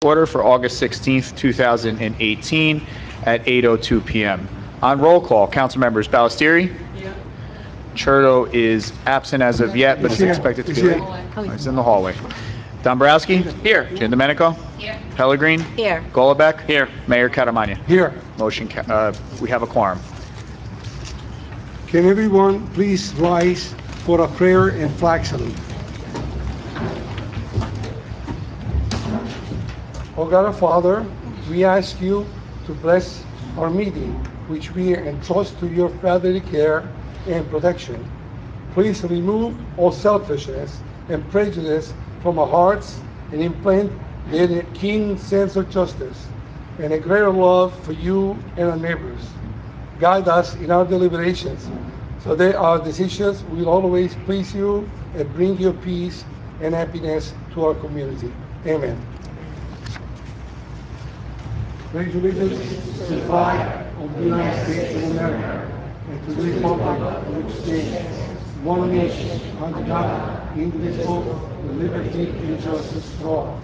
Order for August 16th, 2018 at 8:02 p.m. On roll call, council members Ballestieri? Here. Churdo is absent as of yet, but is expected to be late. He's in the hallway. Dombrowski? Here. Giandomenico? Here. Pellegrin? Here. Golombek? Here. Mayor Catamagna? Here. We have a quorum. Can everyone please rise for a prayer and flag salute? Oh God our Father, we ask you to bless our meeting, which we entrust to your fatherly care and protection. Please remove all selfishness and prejudice from our hearts and implant a keen sense of justice and a greater love for you and our neighbors. Guide us in our deliberations so that our decisions will always please you and bring your peace and happiness to our community. Amen. Pledge allegiance to the flag of the United States of America and to the republic which stands one nation under God, indivisible, with liberty and justice for all.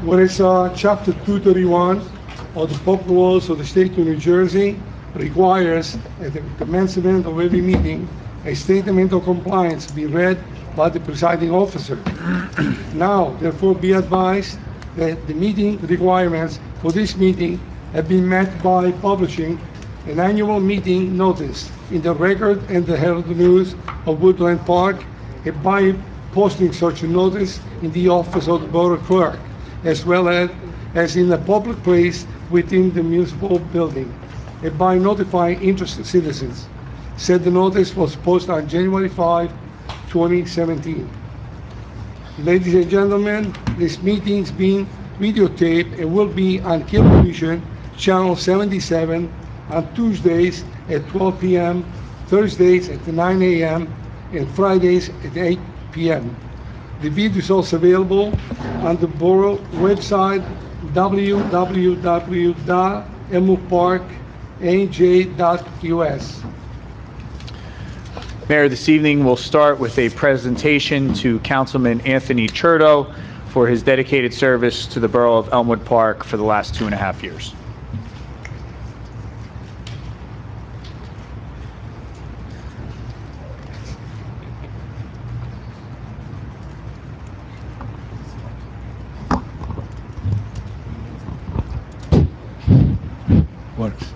Whereas Chapter 231 of the Public Laws of the State of New Jersey requires at the commencement of every meeting a statement of compliance be read by the presiding officer. Now, therefore, be advised that the meeting requirements for this meeting have been met by publishing an annual meeting notice in the Record and the Herald News of Woodland Park, and by posting such a notice in the office of the Borough Clerk, as well as in a public place within the municipal building, and by notifying interested citizens. Said the notice was posted on January 5, 2017. Ladies and gentlemen, this meeting is being videotaped and will be on Cablevision Channel 77 on Tuesdays at 12 p.m., Thursdays at 9 a.m., and Fridays at 8 p.m. The video is also available on the Borough website, www.elmwoodpark.aj.us. Mayor, this evening we'll start with a presentation to Councilman Anthony Churdo for his dedicated service to the Borough of Elmwood Park for the last 2.5 years. Works.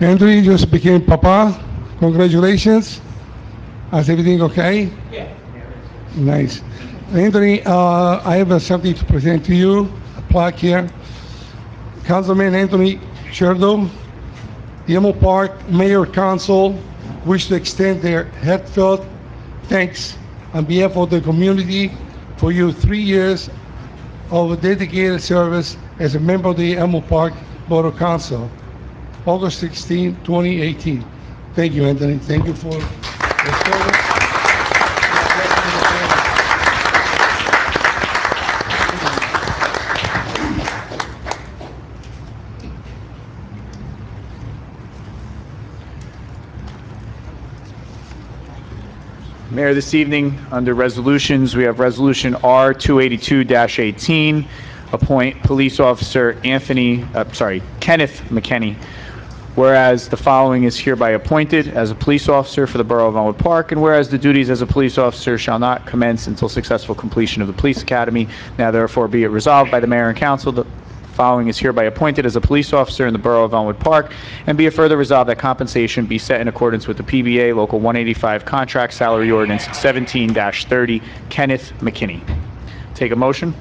Anthony just became Papa. Congratulations. Is everything okay? Yeah. Nice. Anthony, I have something to present to you, a plaque here. Councilman Anthony Churdo, the Elmwood Park Mayor Council wish to extend their heartfelt thanks on behalf of the community for your 3 years of dedicated service as a member of the Elmwood Park Borough Council. August 16, 2018. Thank you, Anthony. Thank you for your service. Mayor, this evening, under resolutions, we have Resolution R 282-18, appoint Police Officer Kenneth McKinney, whereas the following is hereby appointed as a police officer for the Borough of Elmwood Park, and whereas the duties as a police officer shall not commence until successful completion of the police academy, now therefore be it resolved by the Mayor and Council, the following is hereby appointed as a police officer in the Borough of Elmwood Park, and be it further resolved that compensation be set in accordance with the PBA Local 185 Contract Salary Ordinance 17-30, Kenneth McKinney. Take a motion.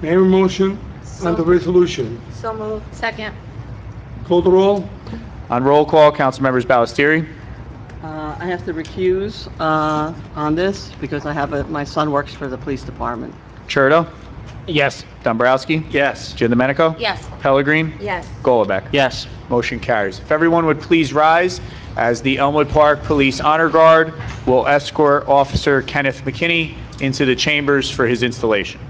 Mayor, motion on the resolution. So moved. Second. Call the roll. On roll call, council members Ballestieri? I have to recuse on this because my son works for the police department. Churdo? Yes. Dombrowski? Yes. Giandomenico? Yes. Pellegrin? Yes. Golubek? Yes. Motion carries. If everyone would please rise, as the Elmwood Park Police Honor Guard will escort Officer Kenneth McKinney into the chambers for his installation.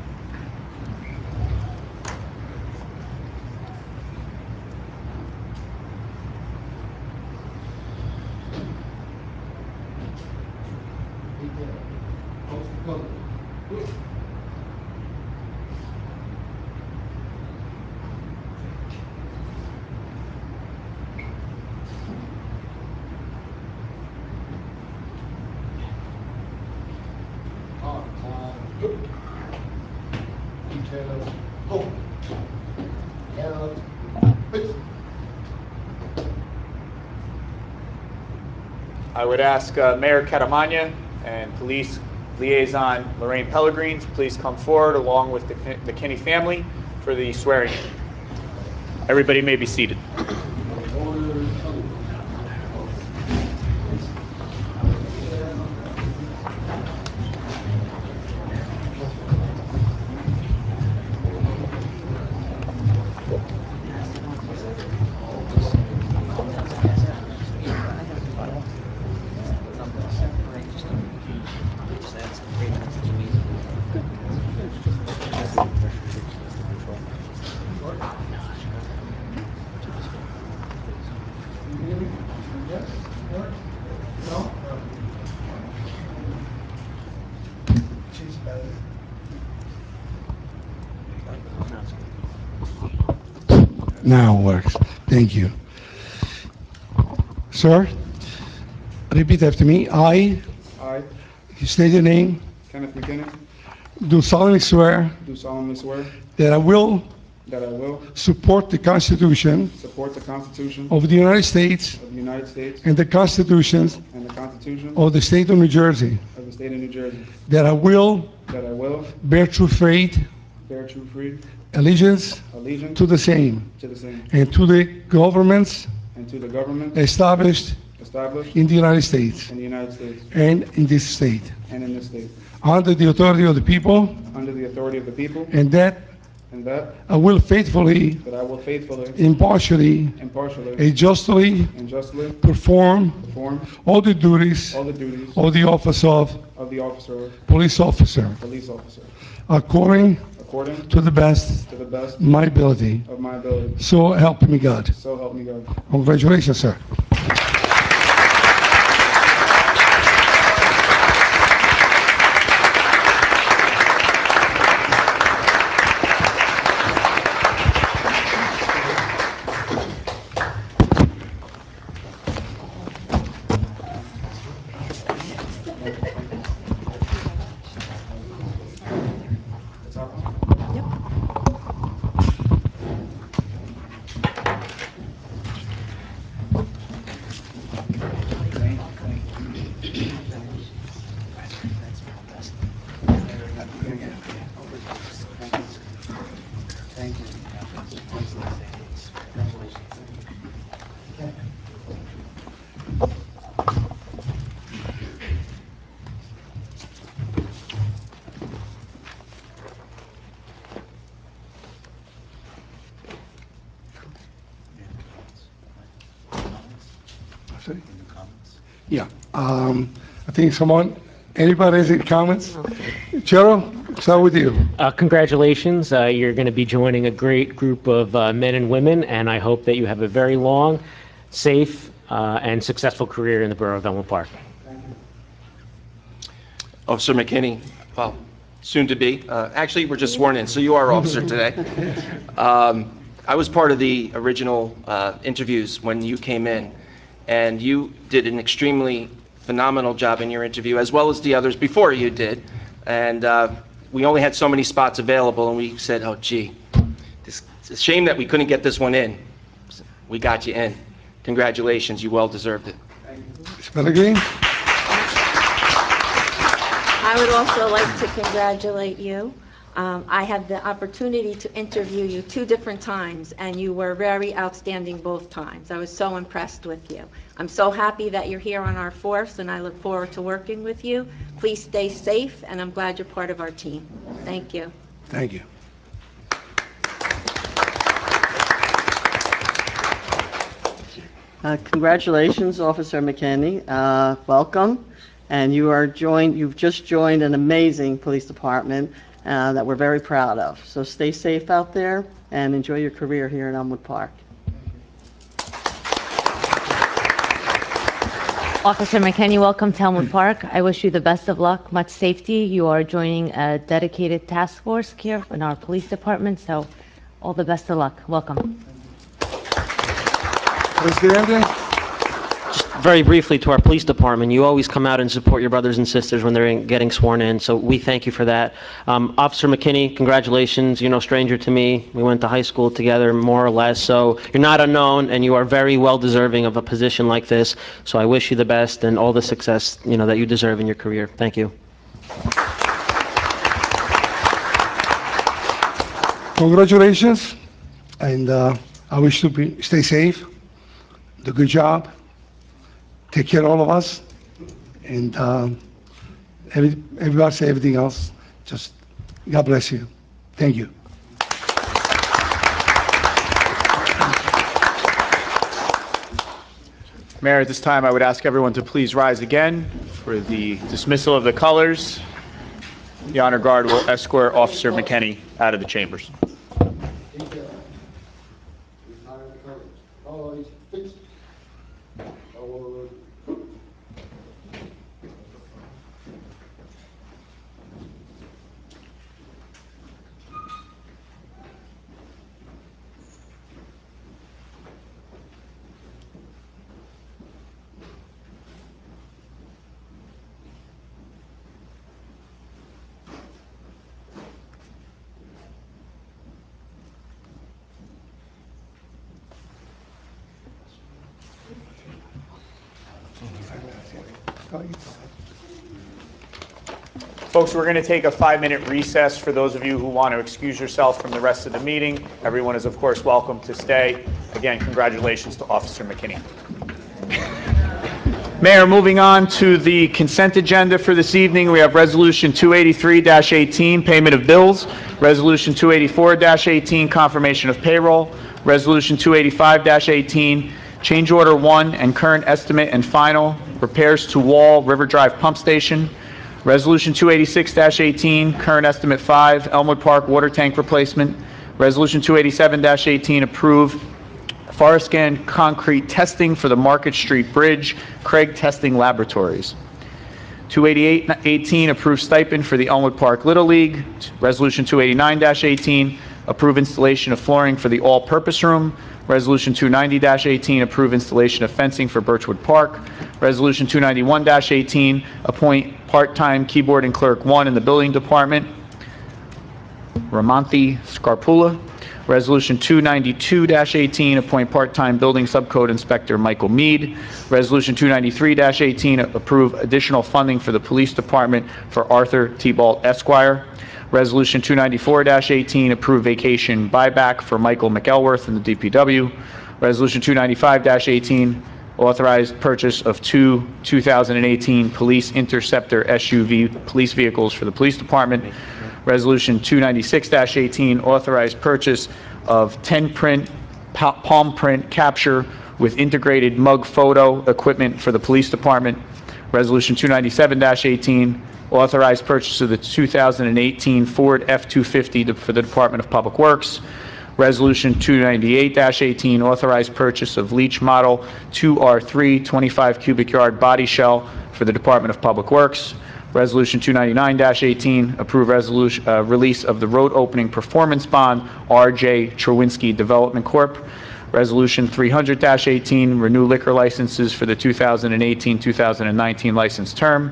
I would ask Mayor Catamagna and Police Liaison Lorraine Pellegrin to please come forward along with the McKinney family for the swearing in. Everybody may be seated. Now it works. Thank you. Sir, repeat after me. I, I, state your name, Kenneth McKinney, do solemnly swear do solemnly swear that I will that I will support the Constitution support the Constitution of the United States of the United States and the constitutions and the Constitution of the state of New Jersey, of the State of New Jersey, that I will that I will bear true faith, bear true allegiance allegiance to the same, to the same, and to the governments and to the government established established in the United States in the United States and in this state, and in this state, under the authority of the people, under the authority of the people, and that and that I will faithfully, I will faithfully, impartially, impartially, and justly and justly perform perform all the duties all the duties of the office of of the officer of police officer, police officer, according according to the best to the best of my ability. of my ability. So help me God. So help me God. Congratulations, sir. Yeah. I think anybody has any comments? Cheryl, start with you. Congratulations. You're going to be joining a great group of men and women, and I hope that you have a very long, safe, and successful career in the Borough of Elmwood Park. Officer McKinney, well, soon to be. Actually, we're just sworn in, so you are officer today. I was part of the original interviews when you came in, and you did an extremely phenomenal job in your interview, as well as the others before you did. And we only had so many spots available, and we said, oh, gee, it's a shame that we couldn't get this one in. We got you in. Congratulations, you well deserved it. Ms. Pellegrin? I would also like to congratulate you. I had the opportunity to interview you 2 different times, and you were very outstanding both times. I was so impressed with you. I'm so happy that you're here on our force, and I look forward to working with you. Please stay safe, and I'm glad you're part of our team. Thank you. Thank you. Congratulations, Officer McKinney. Welcome. And you've just joined an amazing police department that we're very proud of. So stay safe out there and enjoy your career here in Elmwood Park. Officer McKinney, welcome to Elmwood Park. I wish you the best of luck, much safety. You are joining a dedicated task force here in our police department, so all the best of luck. Welcome. Presidente, Very briefly, to our police department, you always come out and support your brothers and sisters when they're getting sworn in, so we thank you for that. Officer McKinney, congratulations. You're no stranger to me. We went to high school together, more or less, so you're not unknown, and you are very well deserving of a position like this. So I wish you the best and all the success, that you deserve in your career. Thank you. congratulations, and I wish you stay safe, do a good job, take care of all of us, and everybody say everything else. Just God bless you. Thank you. Mayor, at this time, I would ask everyone to please rise again for the dismissal of the colors. The honor guard will escort Officer McKinney out of the chambers. Folks, we're going to take a 5-minute recess for those of you who want to excuse yourself from the rest of the meeting. Everyone is, of course, welcome to stay. Again, congratulations to Officer McKinney. Mayor, moving on to the consent agenda for this evening, we have Resolution 283-18, payment of bills, Resolution 284-18, confirmation of payroll, Resolution 285-18, change order 1 and current estimate and final, repairs to wall River Drive pump station, Resolution 286-18, current estimate 5, Elmwood Park water tank replacement, Resolution 287-18, approve Forest Scan concrete testing for the Market Street Bridge, Craig Testing Laboratories. 288-18, approve stipend for the Elmwood Park Little League. Resolution 289-18, approve installation of flooring for the all-purpose room. Resolution 290-18, approve installation of fencing for Birchwood Park. Resolution 291-18, appoint part-time keyboard and clerk 1 in the building department, Ramonthi Scarpula. Resolution 292-18, appoint part-time building subcode inspector Michael Mead. Resolution 293-18, approve additional funding for the police department for Arthur T-Balt Esquire. Resolution 294-18, approve vacation buyback for Michael McElworth in the DPW. Resolution 295-18, authorized purchase of 2018 Police Interceptor SUV police vehicles for the police department. Resolution 296-18, authorized purchase of 10 print palm print capture with integrated mug photo equipment for the police department. Resolution 297-18, authorized purchase of the 2018 Ford F-250 for the Department of Public Works. Resolution 298-18, authorized purchase of Leach Model 2R3 25 cubic yard body shell for the Department of Public Works. Resolution 299-18, approve release of the road opening performance bond, R.J. Cherwinski Development Corp. Resolution 300-18, renew liquor licenses for the 2018-2019 license term.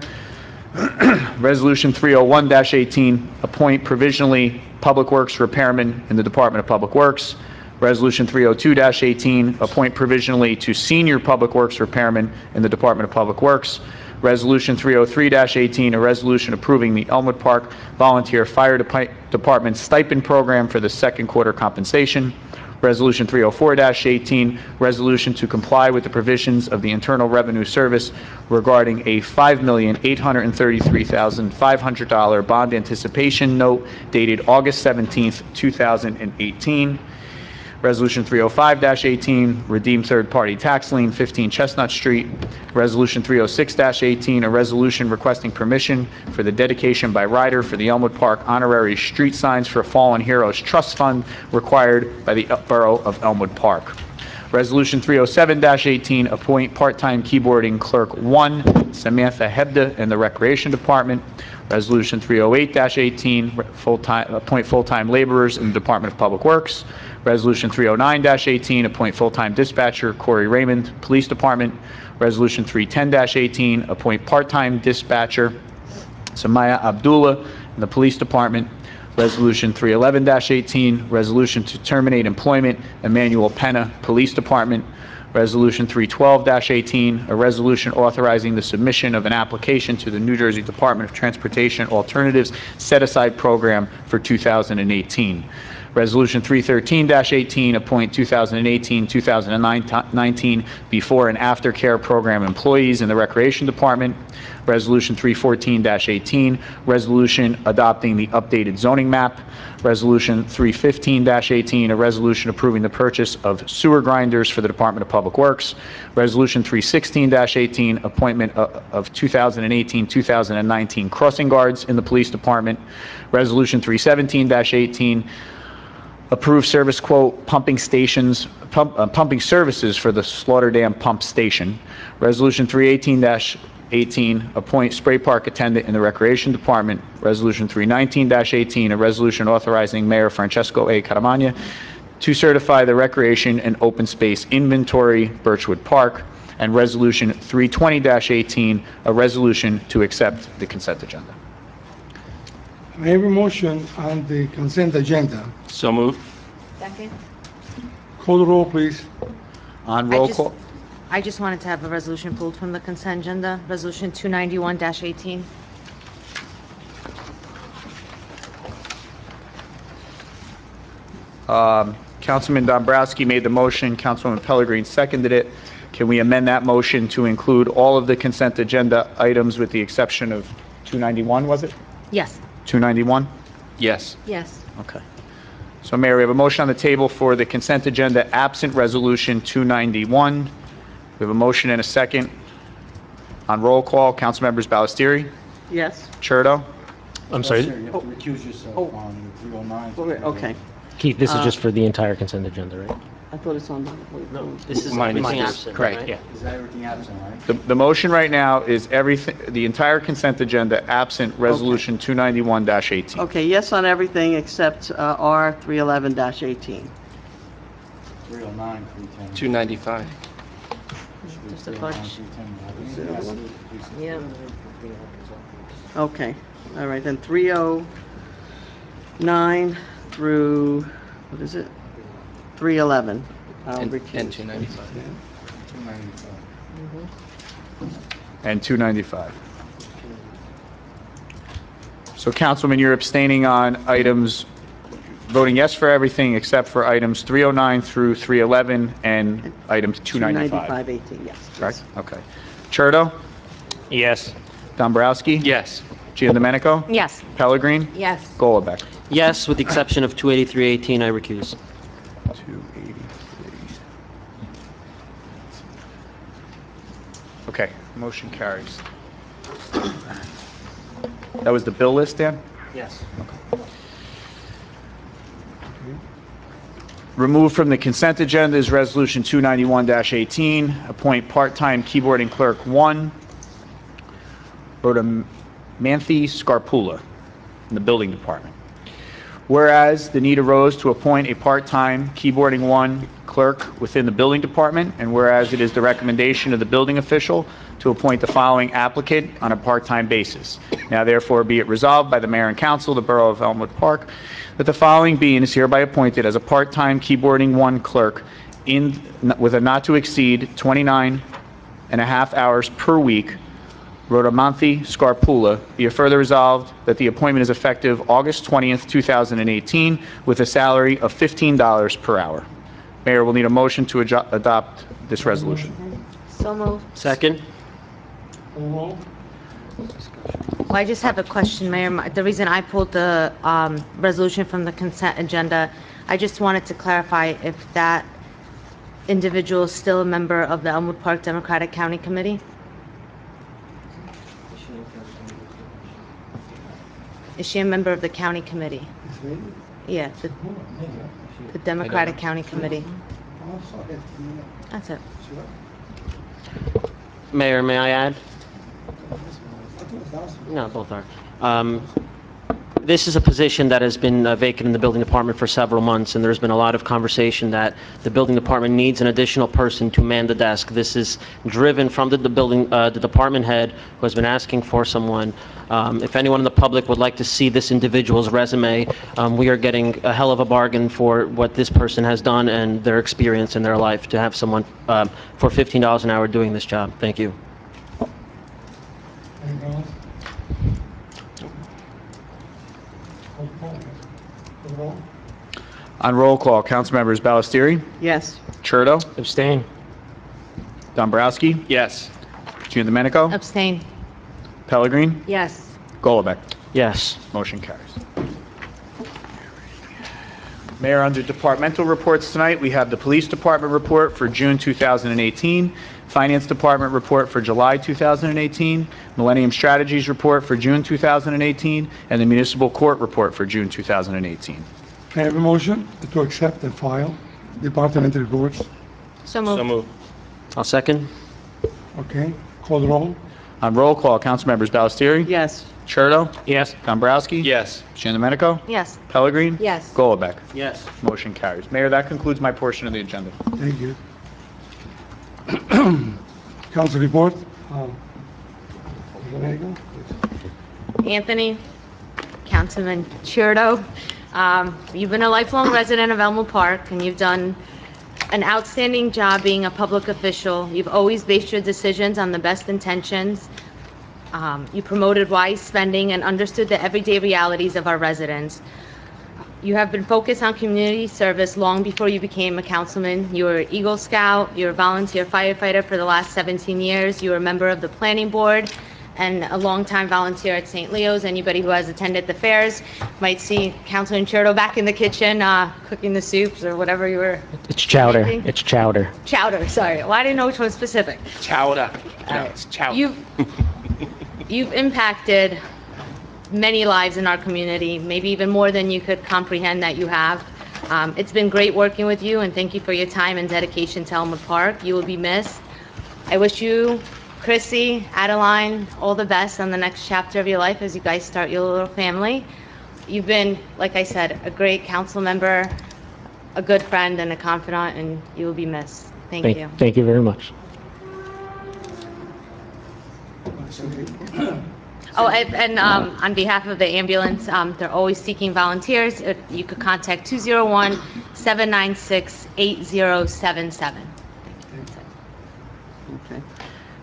Resolution 301-18, appoint provisionally Public Works repairman in the Department of Public Works. Resolution 302-18, appoint provisionally to senior Public Works repairman in the Department of Public Works. Resolution 303-18, a resolution approving the Elmwood Park Volunteer Fire Department stipend program for the second quarter compensation. Resolution 304-18, resolution to comply with the provisions of the Internal Revenue Service regarding a $5,833,500 bond anticipation note dated August 17th, 2018. Resolution 305-18, redeem third-party tax lien, 15 Chestnut Street. Resolution 306-18, a resolution requesting permission for the dedication by rider for the Elmwood Park honorary street signs for Fallen Heroes Trust Fund required by the Borough of Elmwood Park. Resolution 307-18, appoint part-time keyboarding clerk 1, Samantha Hebda, in the Recreation Department. Resolution 308-18, appoint full-time laborers in the Department of Public Works. Resolution 309-18, appoint full-time dispatcher Corey Raymond, Police Department. Resolution 310-18, appoint part-time dispatcher Samaya Abdullah in the Police Department. Resolution 311-18, resolution to terminate employment Emmanuel Pena, Police Department. Resolution 312-18, a resolution authorizing the submission of an application to the New Jersey Department of Transportation Alternatives Set-Aside Program for 2018. Resolution 313-18, appoint 2018-2019 before and after care program employees in the Recreation Department. Resolution 314-18, resolution adopting the updated zoning map. Resolution 315-18, a resolution approving the purchase of sewer grinders for the Department of Public Works. Resolution 316-18, appointment of 2018-2019 crossing guards in the Police Department. Resolution 317-18, approve service quote pumping stations, pumping services for the Slaughter Dam Pump Station. Resolution 318-18, appoint spray park attendant in the Recreation Department. Resolution 319-18, a resolution authorizing Mayor Francesco A. Caramagna to certify the recreation and open space inventory, Birchwood Park. And Resolution 320-18, a resolution to accept the consent agenda. I have a motion on the consent agenda. So moved. Second? Call the roll, please. On roll call. I just wanted to have a resolution pulled from the consent agenda, Resolution 291-18. Councilman Dombrowski made the motion, Councilwoman Pellegrin seconded it. Can we amend that motion to include all of the consent agenda items with the exception of 291, was it? Yes. 291? Yes. Yes. Okay. So, Mayor, we have a motion on the table for the consent agenda absent Resolution 291. We have a motion and a second. On roll call, Councilmembers Ballestieri, Yes? Churdo, I'm sorry, You have to recuse yourself on 309. Okay. Keith, this is just for the entire consent agenda, right? I thought it's on the... This is Mine everything is absent, correct, right? yeah. Is that everything absent, right? The motion right now is everything, the entire consent agenda absent Resolution 291-18. Okay, yes on everything except R 311-18. 309, 310. 295. Just a 309, bunch. 310. Yeah. Okay, all right, then 309 through, what is it? 311. I'll And recuse. 295. 295. And 295. So, Councilman, you're abstaining on items, voting yes for everything except for items 309 through 311 and items 295. 295-18, yes. Correct? Okay. Churdo, Yes. Dombrowski? Yes. Giandomenico? Yes. Pellegrin? Yes. Golubek? Yes, with the exception of 283-18, I recuse. 283. Okay, motion carries. That was the bill list, Dan? Yes. Removed from the consent agenda is Resolution 291-18, appoint part-time keyboarding clerk 1, Rhodamanthi Scarpula, in the Building Department. Whereas the need arose to appoint a part-time keyboarding 1 clerk within the Building Department, and whereas it is the recommendation of the building official to appoint the following applicant on a part-time basis. Now therefore be it resolved by the Mayor and Council of the Borough of Elmwood Park that the following being is hereby appointed as a part-time keyboarding 1 clerk with a not to exceed 29.5 hours per week. Rhodamanthi Scarpula, be it further resolved that the appointment is effective August 20th, 2018, with a salary of $15 per hour. Mayor will need a motion to adopt this resolution. So moved. Second? Call the roll. Well, I just have a question, Mayor. The reason I pulled the resolution from the consent agenda, I just wanted to clarify if that individual is still a member of the Elmwood Park Democratic County Committee? Is she a member of the county committee? Yeah, the Democratic County Committee. That's it. Mayor, may I add? No, both are. This is a position that has been vacant in the building department for several months, and there's been a lot of conversation that the building department needs an additional person to man the desk. This is driven from the department head, who has been asking for someone. If anyone in the public would like to see this individual's resume, we are getting a hell of a bargain for what this person has done and their experience in their life to have someone for $15 an hour doing this job. Thank you. Anything else? Roll. On roll call, council members Ballestieri, Yes. Churdo, Abstain. Dombrowski, Yes. Giandomenico, Abstain. Pellegrin, Yes. Golubek. Yes. Motion carries. Mayor, under departmental reports tonight, we have the Police Department report for June 2018, Finance Department report for July 2018, Millennium Strategies report for June 2018, and the Municipal Court report for June 2018. Can I have a motion to accept and file departmental reports? So moved. I'll second. Okay, call the roll. On roll call, council members Ballestieri, Yes. Churdo, Yes. Dombrowski, Yes. Giandomenico, Yes. Pellegrin, Yes. Golubek. Yes. Motion carries. Mayor, that concludes my portion of the agenda. Thank you. Council report. Domenico, please. Anthony, Councilman Chiodo, you've been a lifelong resident of Elmwood Park, and you've done an outstanding job being a public official. You've always based your decisions on the best intentions. You promoted wise spending and understood the everyday realities of our residents. You have been focused on community service long before you became a councilman. You were Eagle Scout, you were a volunteer firefighter for the last 17 years. You were a member of the planning board and a longtime volunteer at St. Leo's. Anybody who has attended the fairs might see Councilman Chiodo back in the kitchen cooking the soups or whatever you were. It's chowder. making. It's chowder. Chowder, sorry. Well, I didn't know which one specific. Chowder. No, it's chowder. You've impacted many lives in our community, maybe even more than you could comprehend that you have. It's been great working with you, and thank you for your time and dedication to Elmwood Park. You will be missed. I wish you, Chrissy, Adeline, all the best on the next chapter of your life as you guys start your little family. You've been, like I said, a great council member, a good friend, and a confidant, and you will be missed. Thank you. Thank you very much. Oh, and on behalf of the ambulance, they're always seeking volunteers. You could contact 201-796-8077. Okay.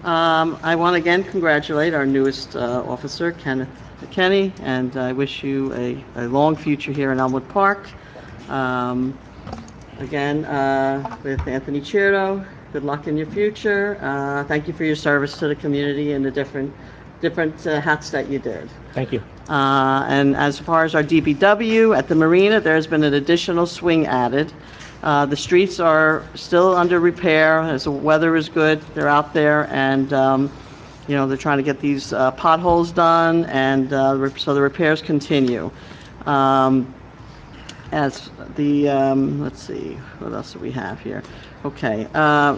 I want to again congratulate our newest officer, Kenneth McKinney, and I wish you a long future here in Elmwood Park. Again, with Anthony Chiodo, good luck in your future. Thank you for your service to the community and the different hats that you did. Thank you. And as far as our DPW at the marina, there's been an additional swing added. The streets are still under repair as the weather is good. They're out there and, they're trying to get these potholes done, and so the repairs continue. As the, let's see, what else do we have here? Okay, the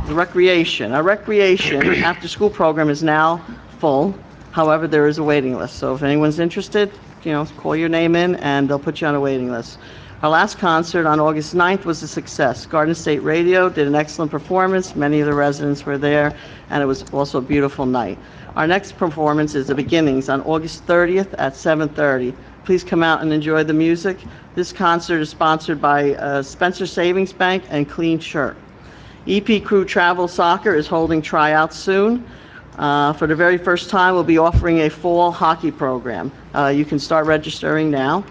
recreation. Our recreation after-school program is now full. However, there is a waiting list. So if anyone's interested, call your name in and they'll put you on a waiting list. Our last concert on August 9th was a success. Garden State Radio did an excellent performance. Many of the residents were there, and it was also a beautiful night. Our next performance is The Beginnings on August 30th at 7:30. Please come out and enjoy the music. This concert is sponsored by Spencer Savings Bank and Clean Shirt. EP Crew Travel Soccer is holding tryouts soon. For the very first time, we'll be offering a fall hockey program. You can start registering now.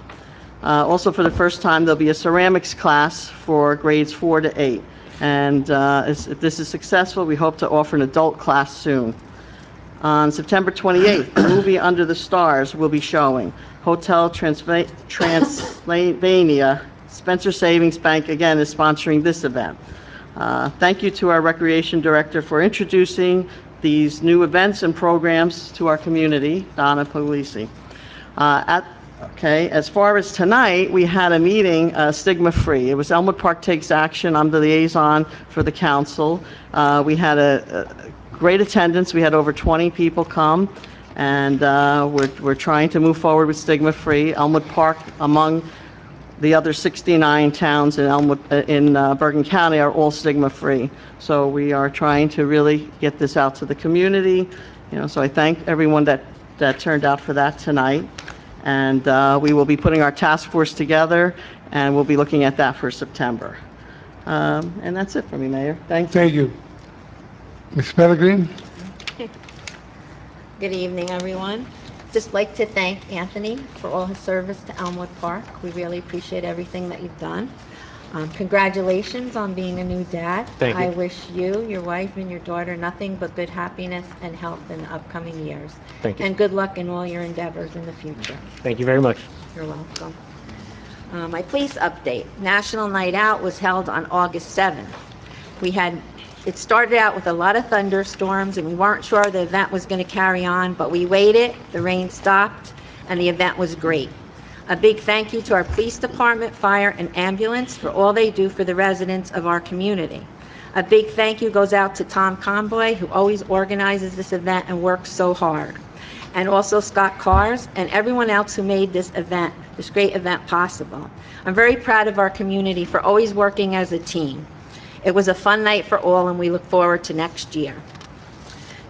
Also, for the first time, there'll be a ceramics class for grades 4 to 8. And if this is successful, we hope to offer an adult class soon. On September 28th, the movie Under the Stars will be showing. Hotel Transylvania Spencer Savings Bank, again, is sponsoring this event. Thank you to our Recreation Director for introducing these new events and programs to our community, Donna Puglisi. As far as tonight, we had a meeting, stigma-free. It was Elmwood Park Takes Action. I'm the liaison for the council. We had a great attendance. We had over 20 people come, and we're trying to move forward with stigma-free. Elmwood Park, among the other 69 towns in Bergen County, are all stigma-free. So we are trying to really get this out to the community. So I thank everyone that turned out for that tonight. And we will be putting our task force together, and we'll be looking at that for September. And that's it for me, Mayor. Thank you. Thank you. Ms. Pellegrin? Good evening, everyone. Just like to thank Anthony for all his service to Elmwood Park. We really appreciate everything that you've done. Congratulations on being a new dad. Thank you. I wish you, your wife, and your daughter nothing but good happiness and health in the upcoming years. Thank you. And good luck in all your endeavors in the future. Thank you very much. You're welcome. My police update. National Night Out was held on August 7th. It started out with a lot of thunderstorms, and we weren't sure the event was going to carry on, but we waited, the rain stopped, and the event was great. A big thank you to our police department, fire, and ambulance for all they do for the residents of our community. A big thank you goes out to Tom Conboy, who always organizes this event and works so hard. And also Scott Cars and everyone else who made this great event possible. I'm very proud of our community for always working as a team. It was a fun night for all, and we look forward to next year.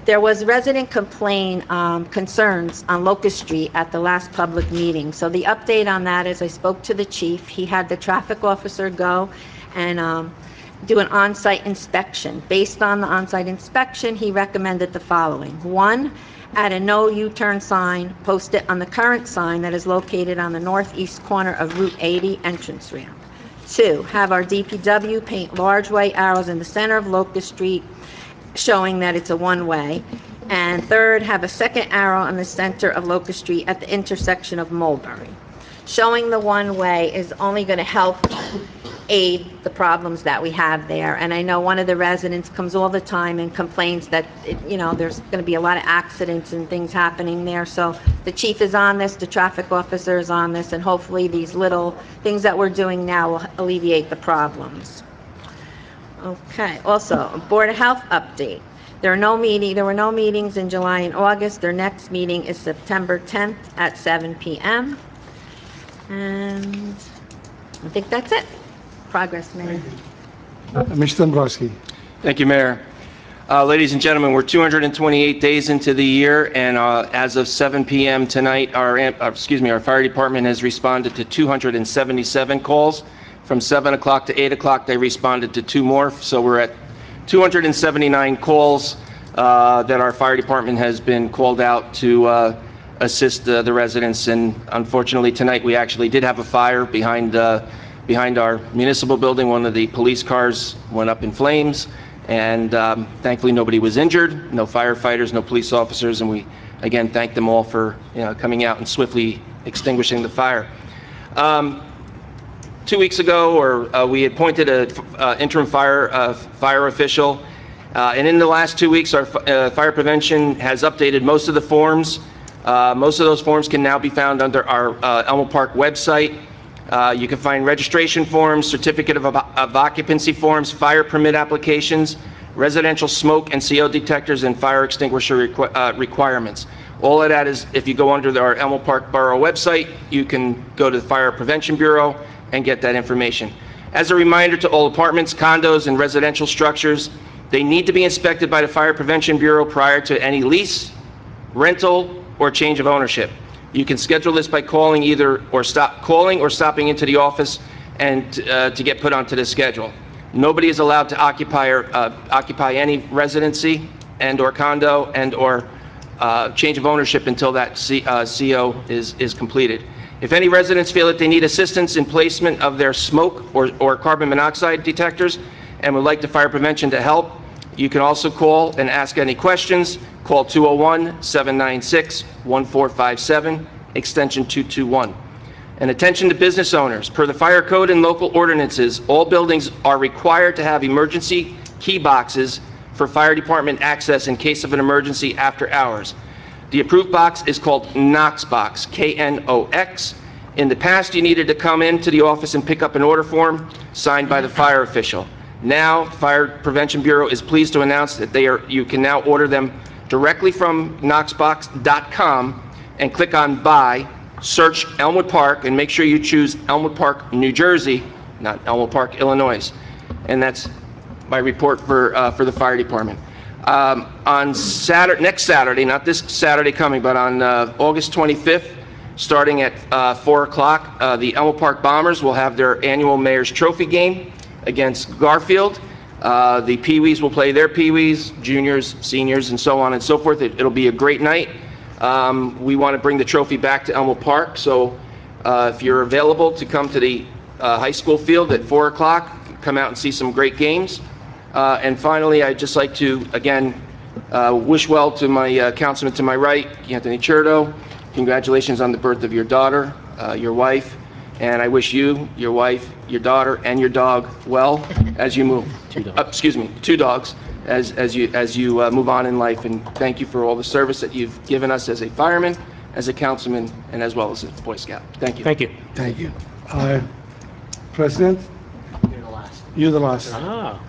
There was resident concerns on Locust Street at the last public meeting. So the update on that is I spoke to the chief. He had the traffic officer go and do an on-site inspection. Based on the on-site inspection, he recommended the following. 1, add a no U-turn sign, post it on the current sign that is located on the northeast corner of Route 80 entrance ramp. 2, have our DPW paint large white arrows in the center of Locust Street, showing that it's a one-way. And 3rd, have a second arrow in the center of Locust Street at the intersection of Mulberry. Showing the one-way is only going to help aid the problems that we have there. And I know one of the residents comes all the time and complains that, there's going to be a lot of accidents and things happening there. So the chief is on this, the traffic officer is on this, and hopefully these little things that we're doing now will alleviate the problems. Okay, also, a Board of Health update. There were no meetings in July and August. Their next meeting is September 10th at 7 p.m. And I think that's it. Progress, Mayor. Mr. Dombrowski? Thank you, Mayor. Ladies and gentlemen, we're 228 days into the year, and as of 7 p.m. tonight, our fire department has responded to 277 calls. From 7 o'clock to 8 o'clock, they responded to 2 more, so we're at 279 calls that our fire department has been called out to assist the residents. And unfortunately, tonight we actually did have a fire behind our municipal building. One of the police cars went up in flames, and thankfully nobody was injured, no firefighters, no police officers, and we again thank them all for coming out and swiftly extinguishing the fire. 2 weeks ago, we appointed an interim fire official, and in the last 2 weeks, our fire prevention has updated most of the forms. Most of those forms can now be found under our Elmwood Park website. You can find registration forms, certificate of occupancy forms, fire permit applications, residential smoke and CO detectors, and fire extinguisher requirements. All of that is, if you go under our Elmwood Park Borough website, you can go to the Fire Prevention Bureau and get that information. As a reminder to all apartments, condos, and residential structures, they need to be inspected by the Fire Prevention Bureau prior to any lease, rental, or change of ownership. You can schedule this by calling or stopping into the office and to get put onto the schedule. Nobody is allowed to occupy any residency and/or condo and/or change of ownership until that CO is completed. If any residents feel that they need assistance in placement of their smoke or carbon monoxide detectors and would like the fire prevention to help, you can also call and ask any questions. Call 201-796-1457, extension 221. And attention to business owners. Per the fire code and local ordinances, all buildings are required to have emergency key boxes for fire department access in case of an emergency after hours. The approved box is called Knox box, K-N-O-X. In the past, you needed to come into the office and pick up an order form signed by the fire official. Now, Fire Prevention Bureau is pleased to announce that you can now order them directly from knoxbox.com and click on Buy, search Elmwood Park, and make sure you choose Elmwood Park, New Jersey, not Elmwood Park, Illinois. And that's my report for the fire department. On Saturday, next Saturday, not this Saturday coming, but on August 25th, starting at 4 o'clock, the Elmwood Park Bombers will have their annual Mayor's Trophy game against Garfield. The Pee-wees will play their Pee-wees, juniors, seniors, and so on and so forth. It'll be a great night. We want to bring the trophy back to Elmwood Park, so if you're available to come to the high school field at 4 o'clock, come out and see some great games. And finally, I'd just like to, again, wish well to my councilman to my right, Anthony Cherto. Congratulations on the birth of your daughter, your wife, and I wish you, your wife, your daughter, and your dog well as you move. Two dogs, as you move on in life. And thank you for all the service that you've given us as a fireman, as a councilman, and as well as a Boy Scout. Thank you. Thank you. Thank you. President, You're the last. you're the last. Oh.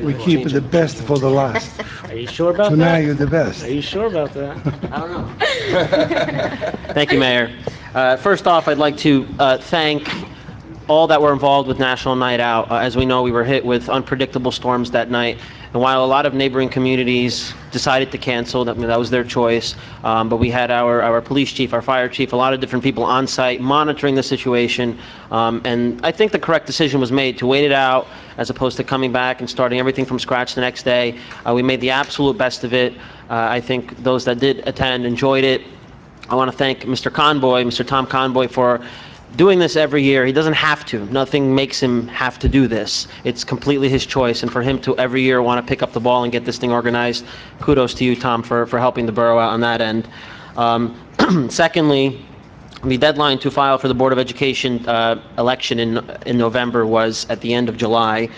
We keep the best for the last. Are you sure about So that? now you're the best. Are you sure about that? I don't know. Thank you, Mayor. First off, I'd like to thank all that were involved with National Night Out. As we know, we were hit with unpredictable storms that night. And while a lot of neighboring communities decided to cancel, that was their choice, but we had our police chief, our fire chief, a lot of different people on site monitoring the situation. And I think the correct decision was made to wait it out as opposed to coming back and starting everything from scratch the next day. We made the absolute best of it. I think those that did attend enjoyed it. I want to thank Mr. Conboy, Mr. Tom Conboy, for doing this every year. He doesn't have to. Nothing makes him have to do this. It's completely his choice. And for him to every year want to pick up the ball and get this thing organized, kudos to you, Tom, for helping the borough out on that end. Secondly, the deadline to file for the Board of Education election in November was at the end of July.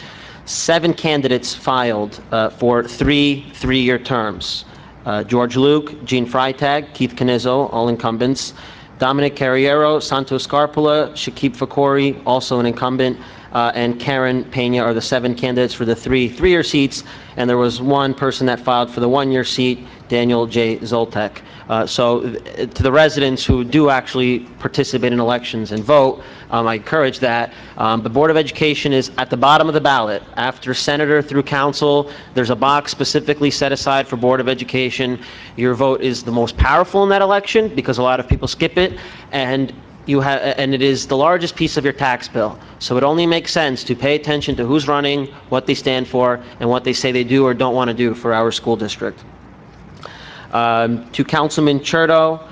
7 candidates filed for 3-year terms. George Luke, Gene Freitag, Keith Canizzo, all incumbents. Dominic Carriero, Santos Scarpola, Shakib Fakori, also an incumbent, and Karen Pena are the 7 candidates for the 3-year seats, and there was one person that filed for the 1-year seat, Daniel J. Zoltek. So to the residents who do actually participate in elections and vote, I encourage that. The Board of Education is at the bottom of the ballot. After senator through council, there's a box specifically set aside for Board of Education. Your vote is the most powerful in that election because a lot of people skip it, and it is the largest piece of your tax bill. So it only makes sense to pay attention to who's running, what they stand for, and what they say they do or don't want to do for our school district. To Councilman Cherto,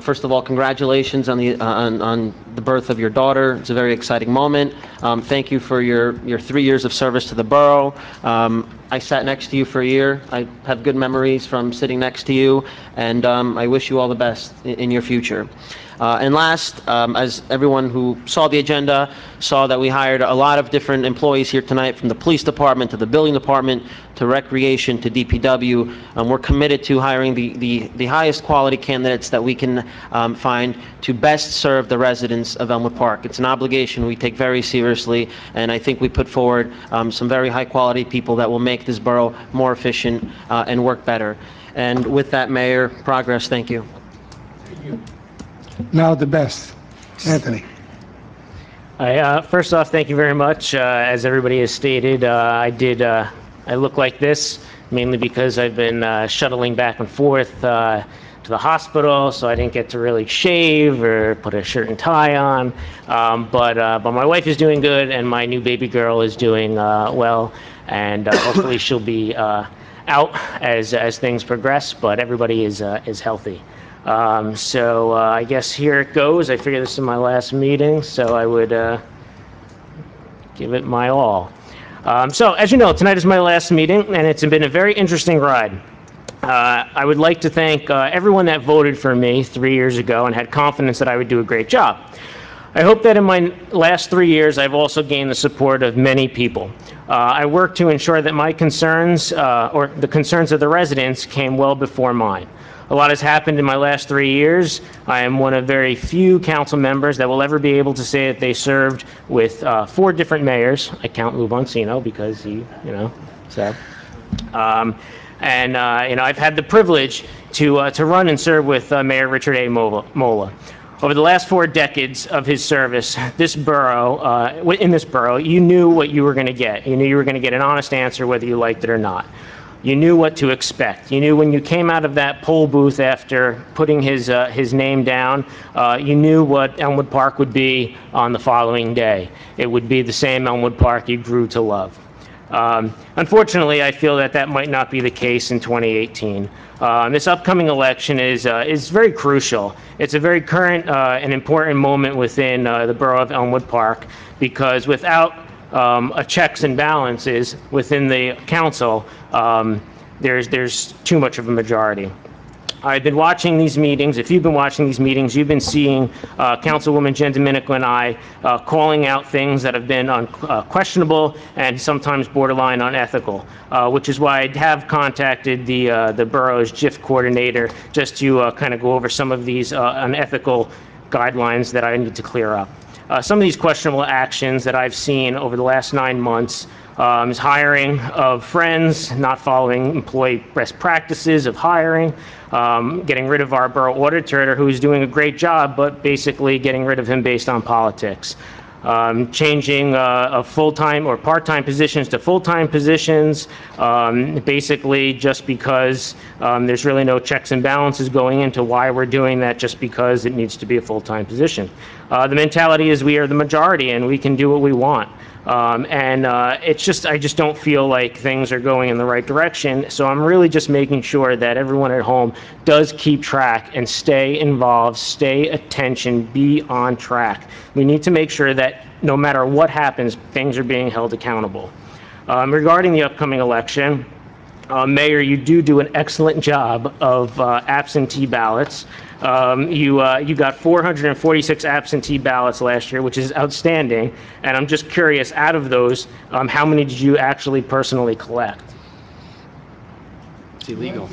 first of all, congratulations on the birth of your daughter. It's a very exciting moment. Thank you for your 3 years of service to the borough. I sat next to you for a year. I have good memories from sitting next to you, and I wish you all the best in your future. And last, as everyone who saw the agenda saw that we hired a lot of different employees here tonight, from the police department to the building department to recreation to DPW. We're committed to hiring the highest quality candidates that we can find to best serve the residents of Elmwood Park. It's an obligation we take very seriously, and I think we put forward some very high quality people that will make this borough more efficient and work better. And with that, Mayor, progress, thank you. Now the best. Anthony. First off, thank you very much. As everybody has stated, I look like this mainly because I've been shuttling back and forth to the hospital, so I didn't get to really shave or put a shirt and tie on. But my wife is doing good, and my new baby girl is doing well, and hopefully she'll be out as things progress. But everybody is healthy. So I guess here it goes. I figure this is my last meeting, so I would give it my all. So as you know, tonight is my last meeting, and it's been a very interesting ride. I would like to thank everyone that voted for me 3 years ago and had confidence that I would do a great job. I hope that in my last 3 years, I've also gained the support of many people. I work to ensure that my concerns, or the concerns of the residents, came well before mine. A lot has happened in my last 3 years. I am one of very few council members that will ever be able to say that they served with 4 different mayors. I count Lou Boncino because he, so. I've had the privilege to run and serve with Mayor Richard A. Mola. Over the last 4 decades of his service, this borough, in this borough, you knew what you were going to get. You knew you were going to get an honest answer whether you liked it or not. You knew what to expect. You knew when you came out of that poll booth after putting his name down, you knew what Elmwood Park would be on the following day. It would be the same Elmwood Park you grew to love. Unfortunately, I feel that that might not be the case in 2018. This upcoming election is very crucial. It's a very current and important moment within the borough of Elmwood Park, because without a checks and balances within the council, there's too much of a majority. I've been watching these meetings. If you've been watching these meetings, you've been seeing Councilwoman Jen Domenico and I calling out things that have been questionable and sometimes borderline unethical, which is why I have contacted the borough's JIF coordinator just to kind of go over some of these unethical guidelines that I need to clear up. Some of these questionable actions that I've seen over the last 9 months is hiring of friends, not following employee best practices of hiring, getting rid of our borough auditor who's doing a great job, but basically getting rid of him based on politics. Changing of full-time or part-time positions to full-time positions, basically just because there's really no checks and balances going into why we're doing that, just because it needs to be a full-time position. The mentality is we are the majority and we can do what we want. I just don't feel like things are going in the right direction. So I'm really just making sure that everyone at home does keep track and stay involved, stay attention, be on track. We need to make sure that no matter what happens, things are being held accountable. Regarding the upcoming election, Mayor, you do an excellent job of absentee ballots. You got 446 absentee ballots last year, which is outstanding. And I'm just curious, out of those, how many did you actually personally collect? It's illegal.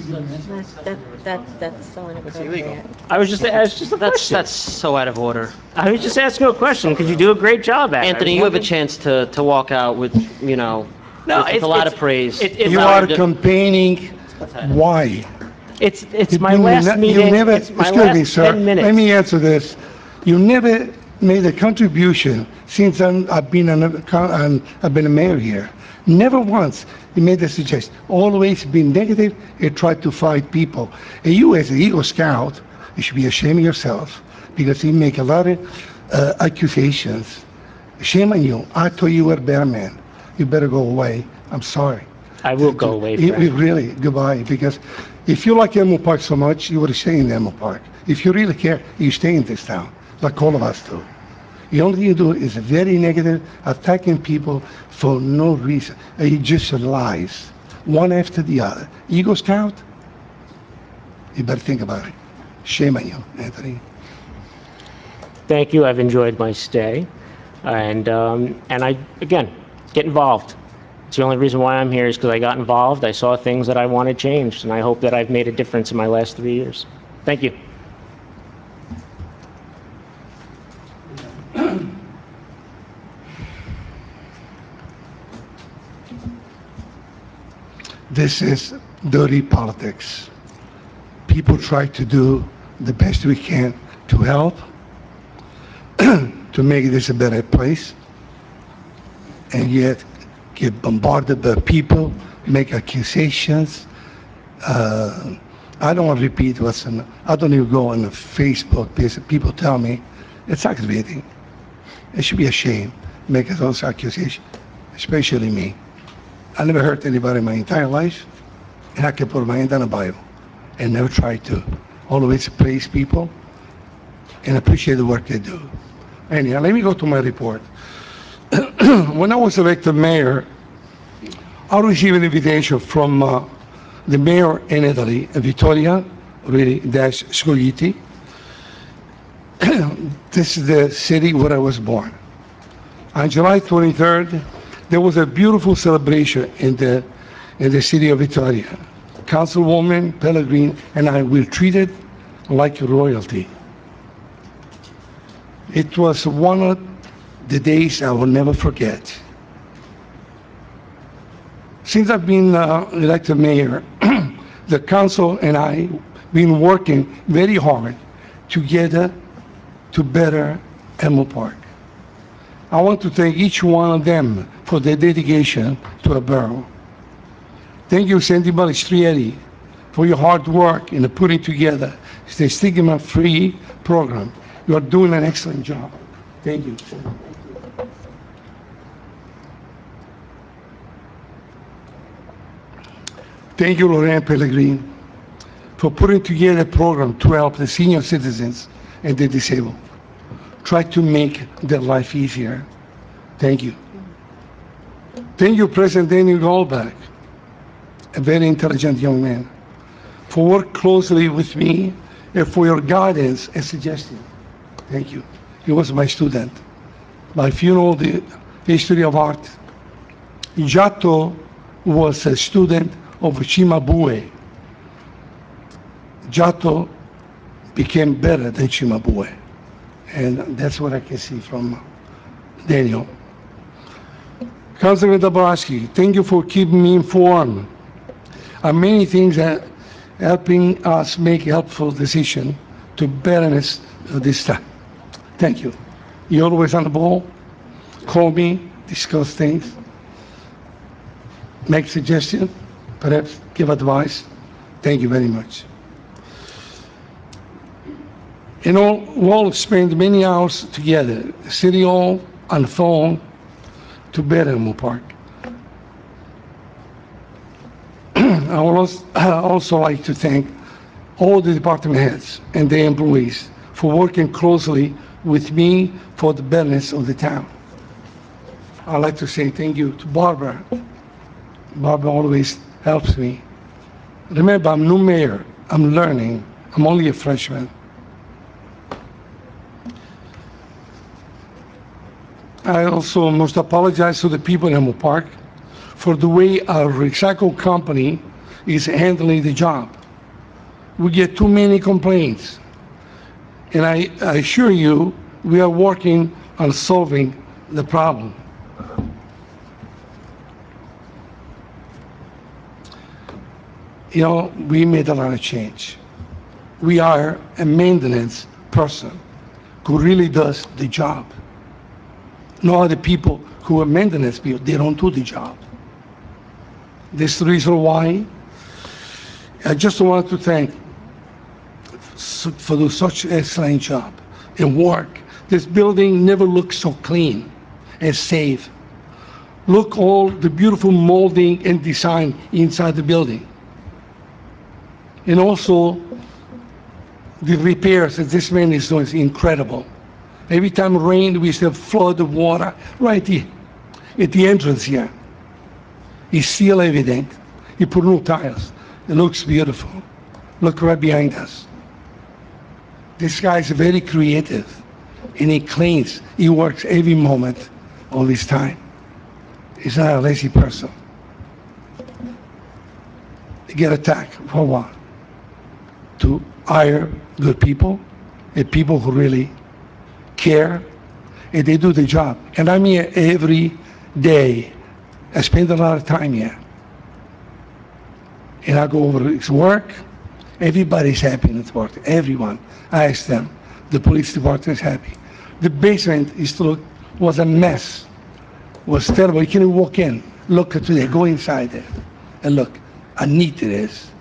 That's so inappropriate. It's illegal. I was just a question. That's so out of order. I was just asking a question because you do a great job at it. Anthony, you have a chance to walk out with, with a lot of praise. You are campaigning, why? It's my last meeting. You never, it's my excuse last me, sir. 10 minutes. Let me answer this. You never made a contribution since I've been a mayor here. Never once you made a suggestion. Always been negative and tried to fight people. And you, as an Eagle Scout, you should be ashamed of yourself because you make a lot of accusations. Shame on you. I thought you were a better man. You better go away. I'm sorry. I will go away. Really, goodbye. Because if you like Elmwood Park so much, you would stay in Elmwood Park. If you really care, you stay in this town, like all of us do. The only thing you do is very negative, attacking people for no reason. It just lies, one after the other. Eagle Scout, you better think about it. Shame on you, Anthony. Thank you. I've enjoyed my stay, and I again get involved. It's the only reason why I'm here is because I got involved. I saw things that I wanted changed, and I hope that I've made a difference in my last 3 years. Thank you. This is dirty politics. People try to do the best we can to help, to make this a better place, and yet get bombarded by people, make accusations. I don't want to repeat what's in, I don't even go on Facebook because people tell me it's aggravating. It should be a shame, make those accusations, especially me. I never hurt anybody in my entire life, and I can put my hand on the Bible and never try to. Always praise people and appreciate the work they do. Anyhow, let me go to my report. When I was elected mayor, I received an invitation from the mayor in Italy, Vittoria Scogliti, this is the city where I was born. On July 23rd, there was a beautiful celebration in the city of Victoria. Councilwoman Pellegrin and I were treated like royalty. It was one of the days I will never forget. Since I've been elected mayor, the council and I been working very hard together to better Elmwood Park. I want to thank each one of them for their dedication to a borough. Thank you, Sandy Balistrieri, for your hard work in putting together the stigma-free program. You are doing an excellent job. Thank you. Thank you, Lorraine Pellegrin, for putting together a program to help the senior citizens and the disabled. Try to make their life easier. Thank you. Thank you, President Daniel Goldberg, a very intelligent young man, for working closely with me and for your guidance and suggestion. Thank you. He was my student. But if you know the history of art, Giotto was a student of Cimabue. Giotto became better than Cimabue. And that's what I can see from Daniel. Councilman Dabrowski, thank you for keeping me informed on many things that helping us make helpful decisions to betterness this time. Thank you. You're always on the ball. Call me, discuss things, make suggestions, perhaps give advice. Thank you very much. You know, we all spend many hours together, City Hall, on the phone, to better Elmwood Park. I would also like to thank all the department heads and their employees for working closely with me for the betterment of the town. I'd like to say thank you to Barbara. Barbara always helps me. Remember, I'm new mayor. I'm learning. I'm only a freshman. I also must apologize to the people in Elmwood Park for the way our recycle company is handling the job. We get too many complaints. And I assure you, we are working on solving the problem. You know, we made a lot of change. We are a maintenance person who really does the job. No other people who are maintenance people, they don't do the job. This is the reason why I just want to thank for doing such an excellent job and work. This building never looked so clean and safe. Look all the beautiful molding and design inside the building. And also the repairs that this man is doing is incredible. Every time it rains, we still flood the water right here at the entrance here. It's still evident. He put new tiles. It looks beautiful. Look right behind us. This guy is very creative, and he cleans. He works every moment of his time. He's not a lazy person. They get attacked for what? To hire good people, and people who really care, and they do the job. And I'm here every day. I spend a lot of time here. And I go over his work. Everybody's happy in his work. Everyone. I ask them. The police department is happy. The basement was a mess. It was terrible. You can't walk in. Look at today. Go inside there. And look how neat it is.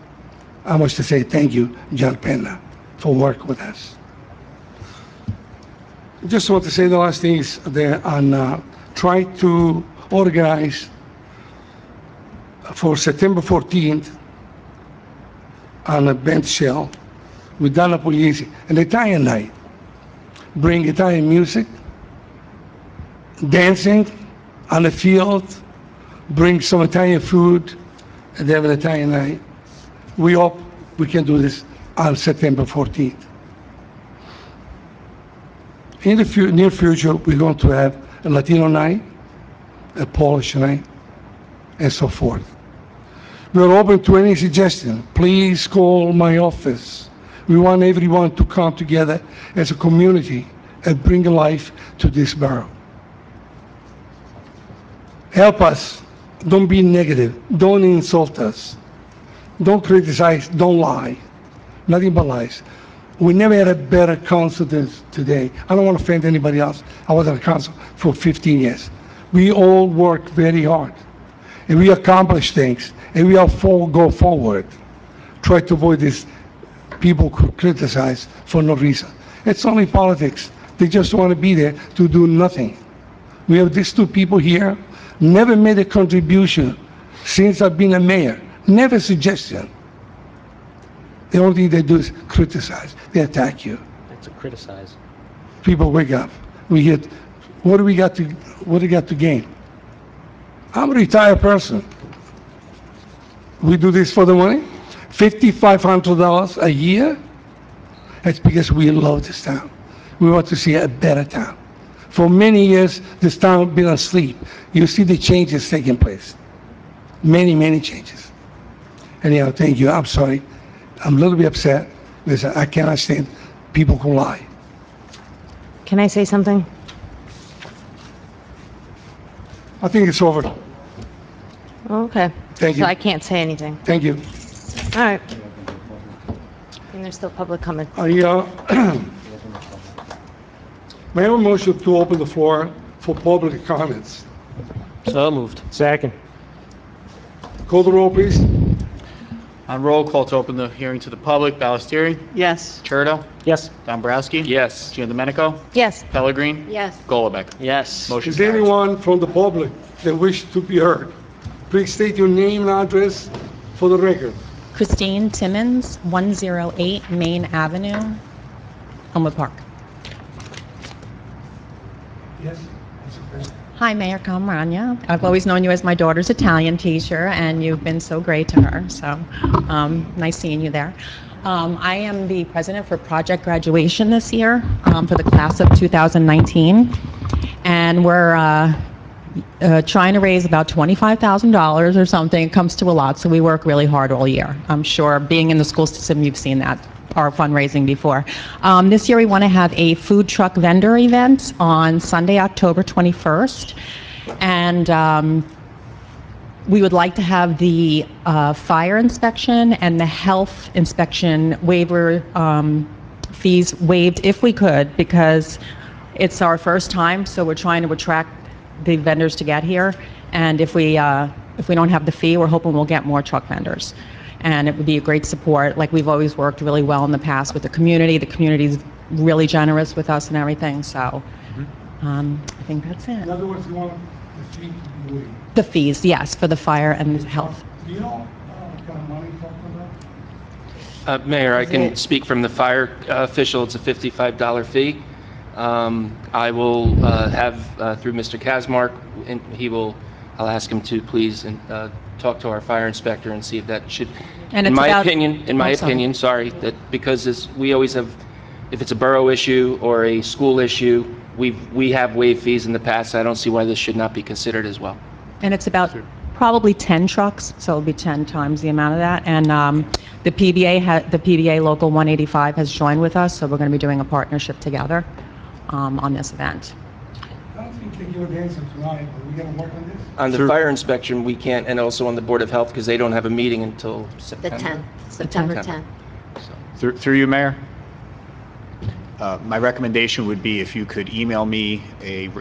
I must say thank you, John Penna, for working with us. I just want to say the last thing is there on try to organize for September 14th on a bench shell with Donna Pugliese, an Italian night. Bring Italian music, dancing on the field, bring some Italian food, and have an Italian night. We hope we can do this on September 14th. In the near future, we're going to have a Latino night, a Polish night, and so forth. We're open to any suggestion. Please call my office. We want everyone to come together as a community and bring life to this borough. Help us. Don't be negative. Don't insult us. Don't criticize. Don't lie. Nothing but lies. We never had a better council than today. I don't want to offend anybody else. I was on the council for 15 years. We all work very hard, and we accomplish things, and we all go forward. Try to avoid this people who criticize for no reason. It's only politics. They just want to be there to do nothing. We have these two people here, never made a contribution since I've been a mayor. Never a suggestion. The only thing they do is criticize. They attack you. That's a criticize. People wake up. We get, what do we got to gain? I'm a retired person. We do this for the money? $5,500 a year? That's because we love this town. We want to see a better town. For many years, this town has been asleep. You see the changes taking place. Many, many changes. Anyhow, thank you. I'm sorry. I'm a little bit upset because I cannot stand people who lie. Can I say something? I think it's over. Okay. Thank you. So I can't say anything. Thank you. All right. And there's still public comment. May I have a motion to open the floor for public comments? So moved. Second. Call the roll, please. On roll call to open the hearing to the public, Ballestieri, Yes. Churdo, Yes. Dombrowski. Yes. Giandomenico, Yes. Pellegrin, Yes. Golubek. Yes. Motion Is carries. anyone from the public that wish to be heard? Please state your name and address for the record. Christine Timmons, 108 Main Avenue, Elmwood Park. Yes. Hi, Mayor Camarania. I've always known you as my daughter's Italian teacher, and you've been so great to her, so nice seeing you there. I am the president for Project Graduation this year for the class of 2019, and we're trying to raise about $25,000 or something. It comes to a lot, so we work really hard all year. I'm sure being in the school system, you've seen that, our fundraising before. This year we want to have a food truck vendor event on Sunday, October 21st. And we would like to have the fire inspection and the health inspection waiver fees waived if we could, because it's our first time, so we're trying to attract the vendors to get here. And if we don't have the fee, we're hoping we'll get more truck vendors. And it would be a great support. Like, we've always worked really well in the past with the community. The community's really generous with us and everything, so I think that's it. In other words, you want the fee to be waived. The fees, yes, for the fire and the health. Do you know what kind of money you're talking about? Mayor, I can speak from the fire official. It's a $55 fee. I will have, through Mr. Kazmark, and I'll ask him to please talk to our fire inspector and see if that should, And in it's my about- opinion, sorry, that because we always have, if it's a borough issue or a school issue, we have waived fees in the past. I don't see why this should not be considered as well. And it's about probably 10 trucks, so it'll be 10 times the amount of that. And the PBA Local 185 has joined with us, so we're going to be doing a partnership together on this event. I don't think they give an answer tonight, but we're gonna work on this. On the fire inspection, we can't, and also on the Board of Health, because they don't have a meeting until The September. 10th, September 10th. 10th. Through you, Mayor. My recommendation would be if you could email me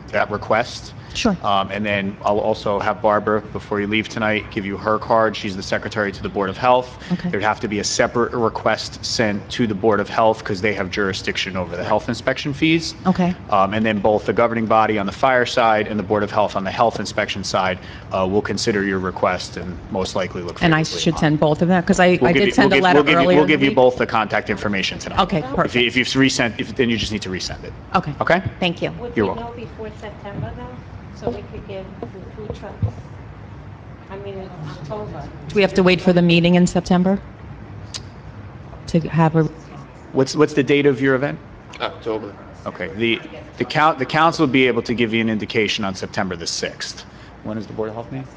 that request. Sure. And then I'll also have Barbara, before you leave tonight, give you her card. She's the secretary to the Board of Health. Okay. There'd have to be a separate request sent to the Board of Health because they have jurisdiction over the health inspection fees. Okay. And then both the governing body on the fire side and the Board of Health on the health inspection side will consider your request and most likely look And I favorably should upon it. send both of them, because I We'll give did you- send a we'll give- letter we'll give you- earlier. We'll in the give you week. both the contact information tonight. Okay, perfect. If you've resent, then you just need to resend it. Okay. Okay? Thank you. Would You're we welcome. know before September, though, so we could give the food trucks? I mean, in October. Do we have to wait for the meeting in September to have a, What's the date of your event? October. Okay, the council will be able to give you an indication on September the 6th. When is the Board of Health meeting?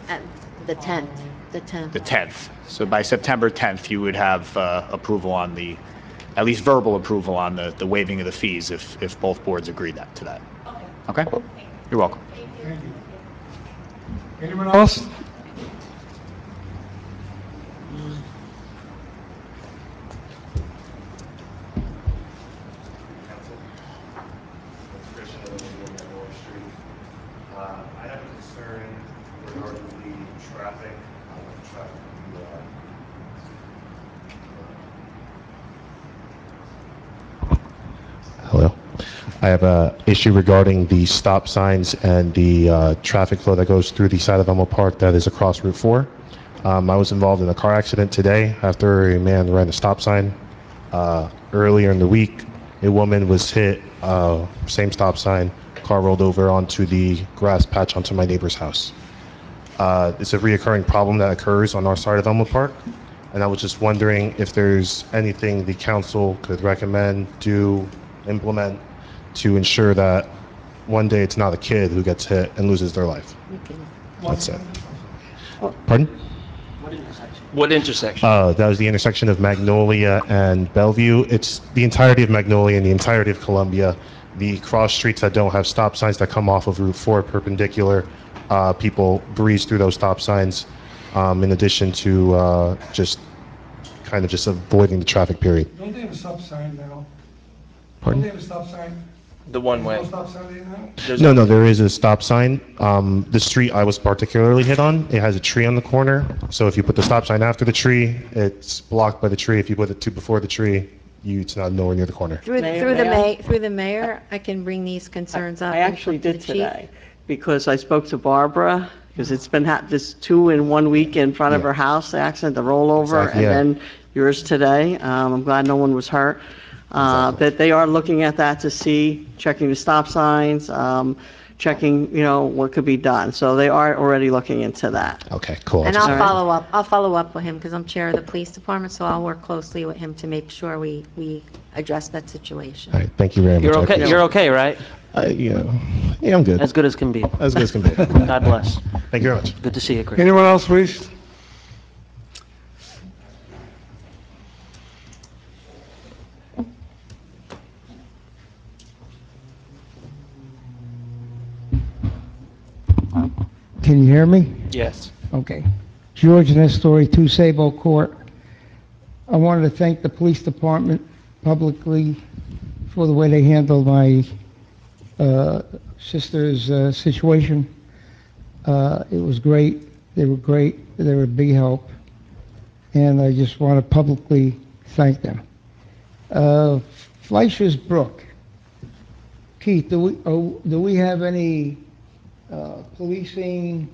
The 10th, the 10th. The 10th. So by September 10th, you would have approval on at least verbal approval on the waiving of the fees if both boards agree to that. Okay? You're welcome. Thank you. Anyone else? I have a concern regarding the traffic. Hello. I have a issue regarding the stop signs and the traffic flow that goes through the side of Elmo Park that is across Route 4. I was involved in a car accident today after a man ran a stop sign. Earlier in the week, a woman was hit, same stop sign, car rolled over onto the grass patch onto my neighbor's house. It's a reoccurring problem that occurs on our side of Elmo Park, and I was just wondering if there's anything the council could recommend, implement to ensure that one day it's not a kid who gets hit and loses their life. That's it. Pardon? What intersection? That was the intersection of Magnolia and Bellevue. It's the entirety of Magnolia and the entirety of Columbia. The cross streets that don't have stop signs that come off of Route 4 perpendicular, people breeze through those stop signs in addition to just avoiding the traffic period. Don't they have a stop sign now? Pardon? Don't they have a stop sign? The one-way. No stop sign there now? No, there is a stop sign. The street I was particularly hit on, it has a tree on the corner. So if you put the stop sign after the tree, it's blocked by the tree. If you put it before the tree, it's not nowhere near the corner. Through Mayor, the mayor, I can bring these concerns up. I and actually talk to did the chief. today, because I spoke to Barbara, because it's been this 2 in 1 week in front of her house, the accident, the rollover, Exactly, yeah. and then yours today. I'm glad no one was hurt. But they are looking at that to see, checking the stop signs, checking, what could be done. So they are already looking into that. Okay, cool. And All I'll right. follow up. I'll follow up with him because I'm chair of the police department, so I'll work closely with him to make sure we address that situation. All right, thank you very much. You're I okay, appreciate you're okay, right? it. Yeah, I'm good. As good as can be. As good as can be. God bless. Thank you very much. Good to see you, Chris. Anyone else, please? Can you hear me? Yes. Okay. George Nestori, 2 Sabo Court. I wanted to thank the police department publicly for the way they handled my sister's situation. It was great. They were great. They were a big help. And I just want to publicly thank them. Fleischer's Brook. Keith, do we have any policing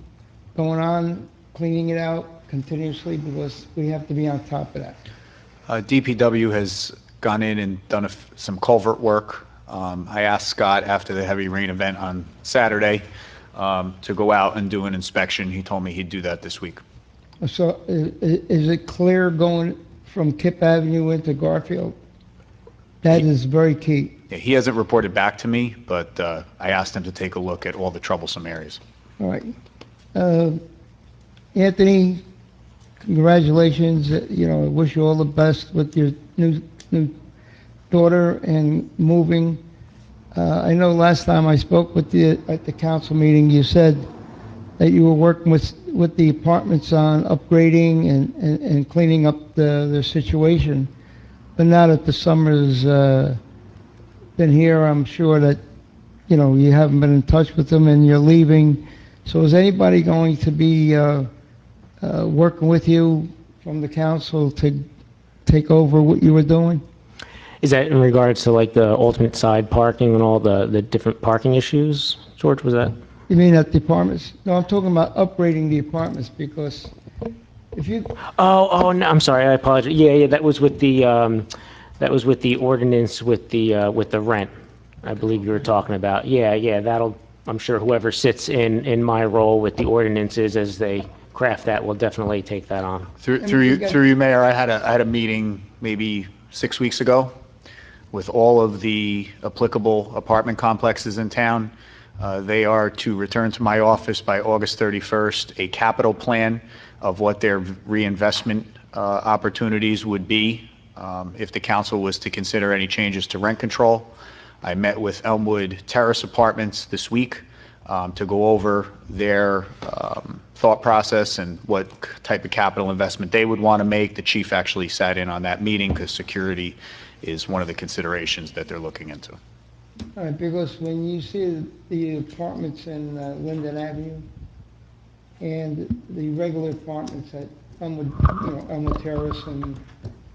going on, cleaning it out continuously, because we have to be on top of that? DPW has gone in and done some culvert work. I asked Scott after the heavy rain event on Saturday to go out and do an inspection. He told me he'd do that this week. So is it clear going from Kip Avenue into Garfield? That is very key. Yeah, he hasn't reported back to me, but I asked him to take a look at all the troublesome areas. All right. Anthony, congratulations. I wish you all the best with your new daughter and moving. I know last time I spoke with you at the council meeting, you said that you were working with the apartments on upgrading and cleaning up their situation. But now that the summer's been here, I'm sure that, you haven't been in touch with them and you're leaving. So is anybody going to be working with you from the council to take over what you were doing? Is that in regards to like the alternate side parking and all the different parking issues? George, was that? You mean at the apartments? No, I'm talking about upgrading the apartments, because if you... Oh, no, I'm sorry, I apologize. Yeah, that was with the ordinance with the rent, I believe you were talking about. Yeah, that'll, I'm sure whoever sits in my role with the ordinances as they craft that will definitely take that on. Through you, Mayor, I had a meeting maybe 6 weeks ago with all of the applicable apartment complexes in town. They are to return to my office by August 31st, a capital plan of what their reinvestment opportunities would be if the council was to consider any changes to rent control. I met with Elmwood Terrace Apartments this week to go over their thought process and what type of capital investment they would want to make. The chief actually sat in on that meeting because security is one of the considerations that they're looking into. All right, because when you see the apartments in Linden Avenue and the regular apartments at Elmwood Terrace and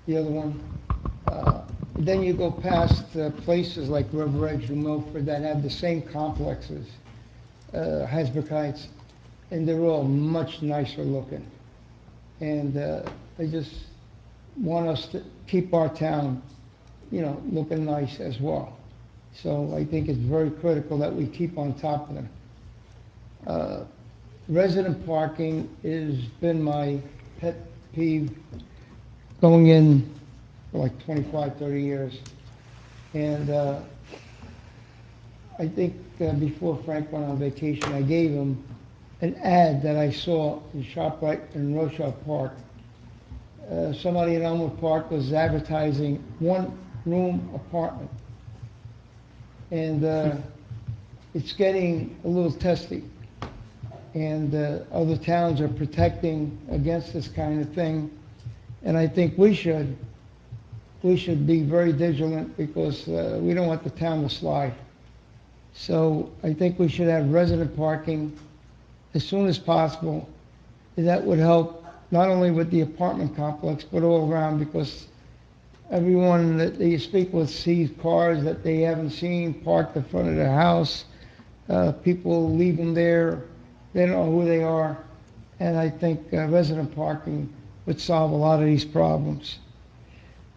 the other one, then you go past places like River Edge and Milford that have the same complexes, Hasbrook Heights, and they're all much nicer looking. And I just want us to keep our town, looking nice as well. So I think it's very critical that we keep on top of them. Resident parking has been my pet peeve going in for like 25, 30 years. And I think before Frank went on vacation, I gave him an ad that I saw in ShopRite in Rochelle Park. Somebody in Elmwood Park was advertising one-room apartment. And it's getting a little testy. And other towns are protecting against this kind of thing. And I think we should be very vigilant because we don't want the town to slide. So I think we should have resident parking as soon as possible. And that would help not only with the apartment complex, but all around, because everyone that you speak with sees cars that they haven't seen parked in front of their house. People leave them there. They don't know who they are. And I think resident parking would solve a lot of these problems.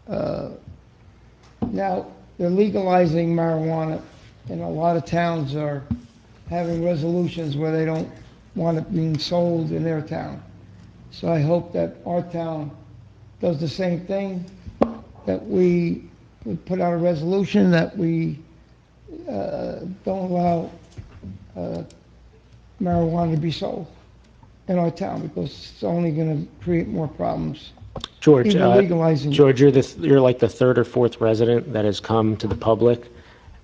Now, they're legalizing marijuana, and a lot of towns are having resolutions where they don't want it being sold in their town. So I hope that our town does the same thing, that we put out a resolution that we don't allow marijuana to be sold in our town, because it's only going to create more problems. George, Even legalizing. George, you're like the third or fourth resident that has come to the public,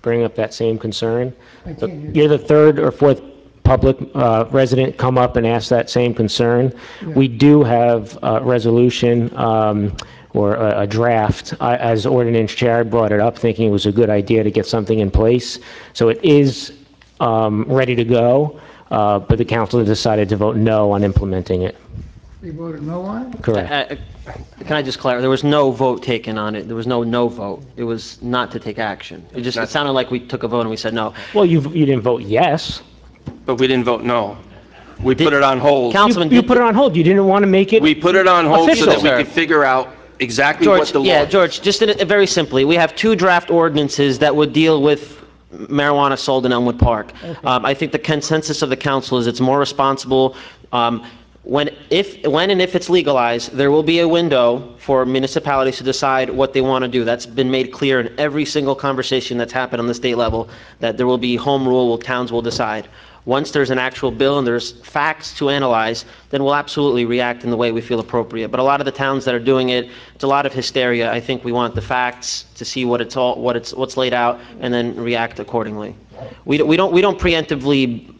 bring up that same concern. I can't hear you. You're the third or fourth public resident come up and ask that same concern. Yeah. We do have a resolution or a draft. As ordinance chair, I brought it up thinking it was a good idea to get something in place. So it is ready to go, but the council decided to vote no on implementing it. You voted no on it? Correct. Can I just clarify? There was no vote taken on it. There was no vote. It was not to take action. It sounded like we took a vote and we said no. Well, you didn't vote yes. But we didn't vote no. We put it on hold. Councilman, You put it on hold. You didn't want to make it. We put it on hold so Official. that we could figure out exactly what George, the law yeah, is. George, just very simply, we have two draft ordinances that would deal with marijuana sold in Elmwood Park. Okay. I think the consensus of the council is it's more responsible. When and if it's legalized, there will be a window for municipalities to decide what they want to do. That's been made clear in every single conversation that's happened on the state level, that there will be home rule, towns will decide. Once there's an actual bill and there's facts to analyze, then we'll absolutely react in the way we feel appropriate. But a lot of the towns that are doing it, it's a lot of hysteria. I think we want the facts to see what's laid out and then react accordingly. We don't preemptively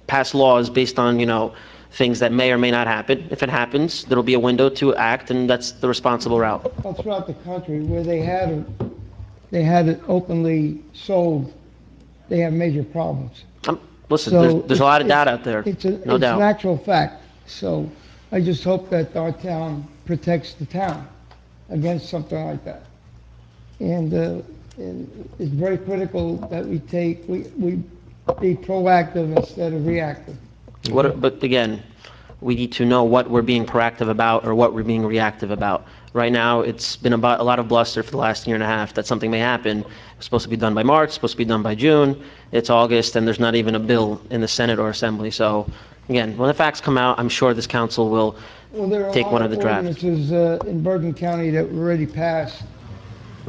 pass laws based on, things that may or may not happen. If it happens, there'll be a window to act, and that's the responsible route. Well, throughout the country where they had it openly sold, they have major problems. Listen, So there's a lot of doubt out there, It's no an doubt. actual fact. So I just hope that our town protects the town against something like that. And it's very critical that we be proactive instead of reactive. But again, we need to know what we're being proactive about or what we're being reactive about. Right now, it's been about a lot of bluster for the last year and a half that something may happen. It's supposed to be done by March, it's supposed to be done by June. It's August, and there's not even a bill in the Senate or Assembly. So, again, when the facts come out, I'm sure this council will Well, there are take one of the drafts. ordinances in Bergen County that were already passed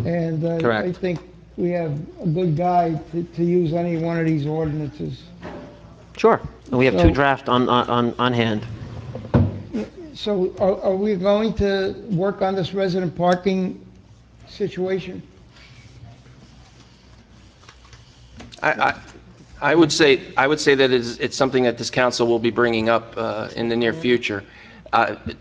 And I Correct. think we have a good guy to use any one of these ordinances. Sure. And we have So- two draft on hand. So are we going to work on this resident parking situation? I would say that it's something that this council will be bringing up in the near future.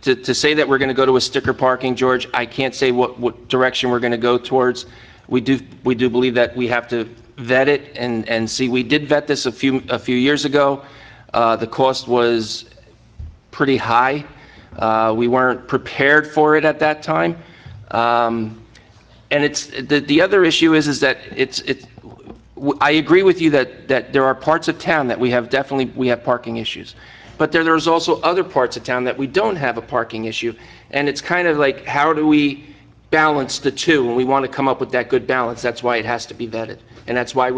To say that we're going to go to a sticker parking, George, I can't say what direction we're going to go towards. We do believe that we have to vet it and see. We did vet this a few years ago. The cost was pretty high. We weren't prepared for it at that time. And it's the other issue is that I agree with you that there are parts of town that we have parking issues. But there's also other parts of town that we don't have a parking issue. And it's kind of like, how do we balance the two? And we want to come up with that good balance. That's why it has to be vetted. And that's why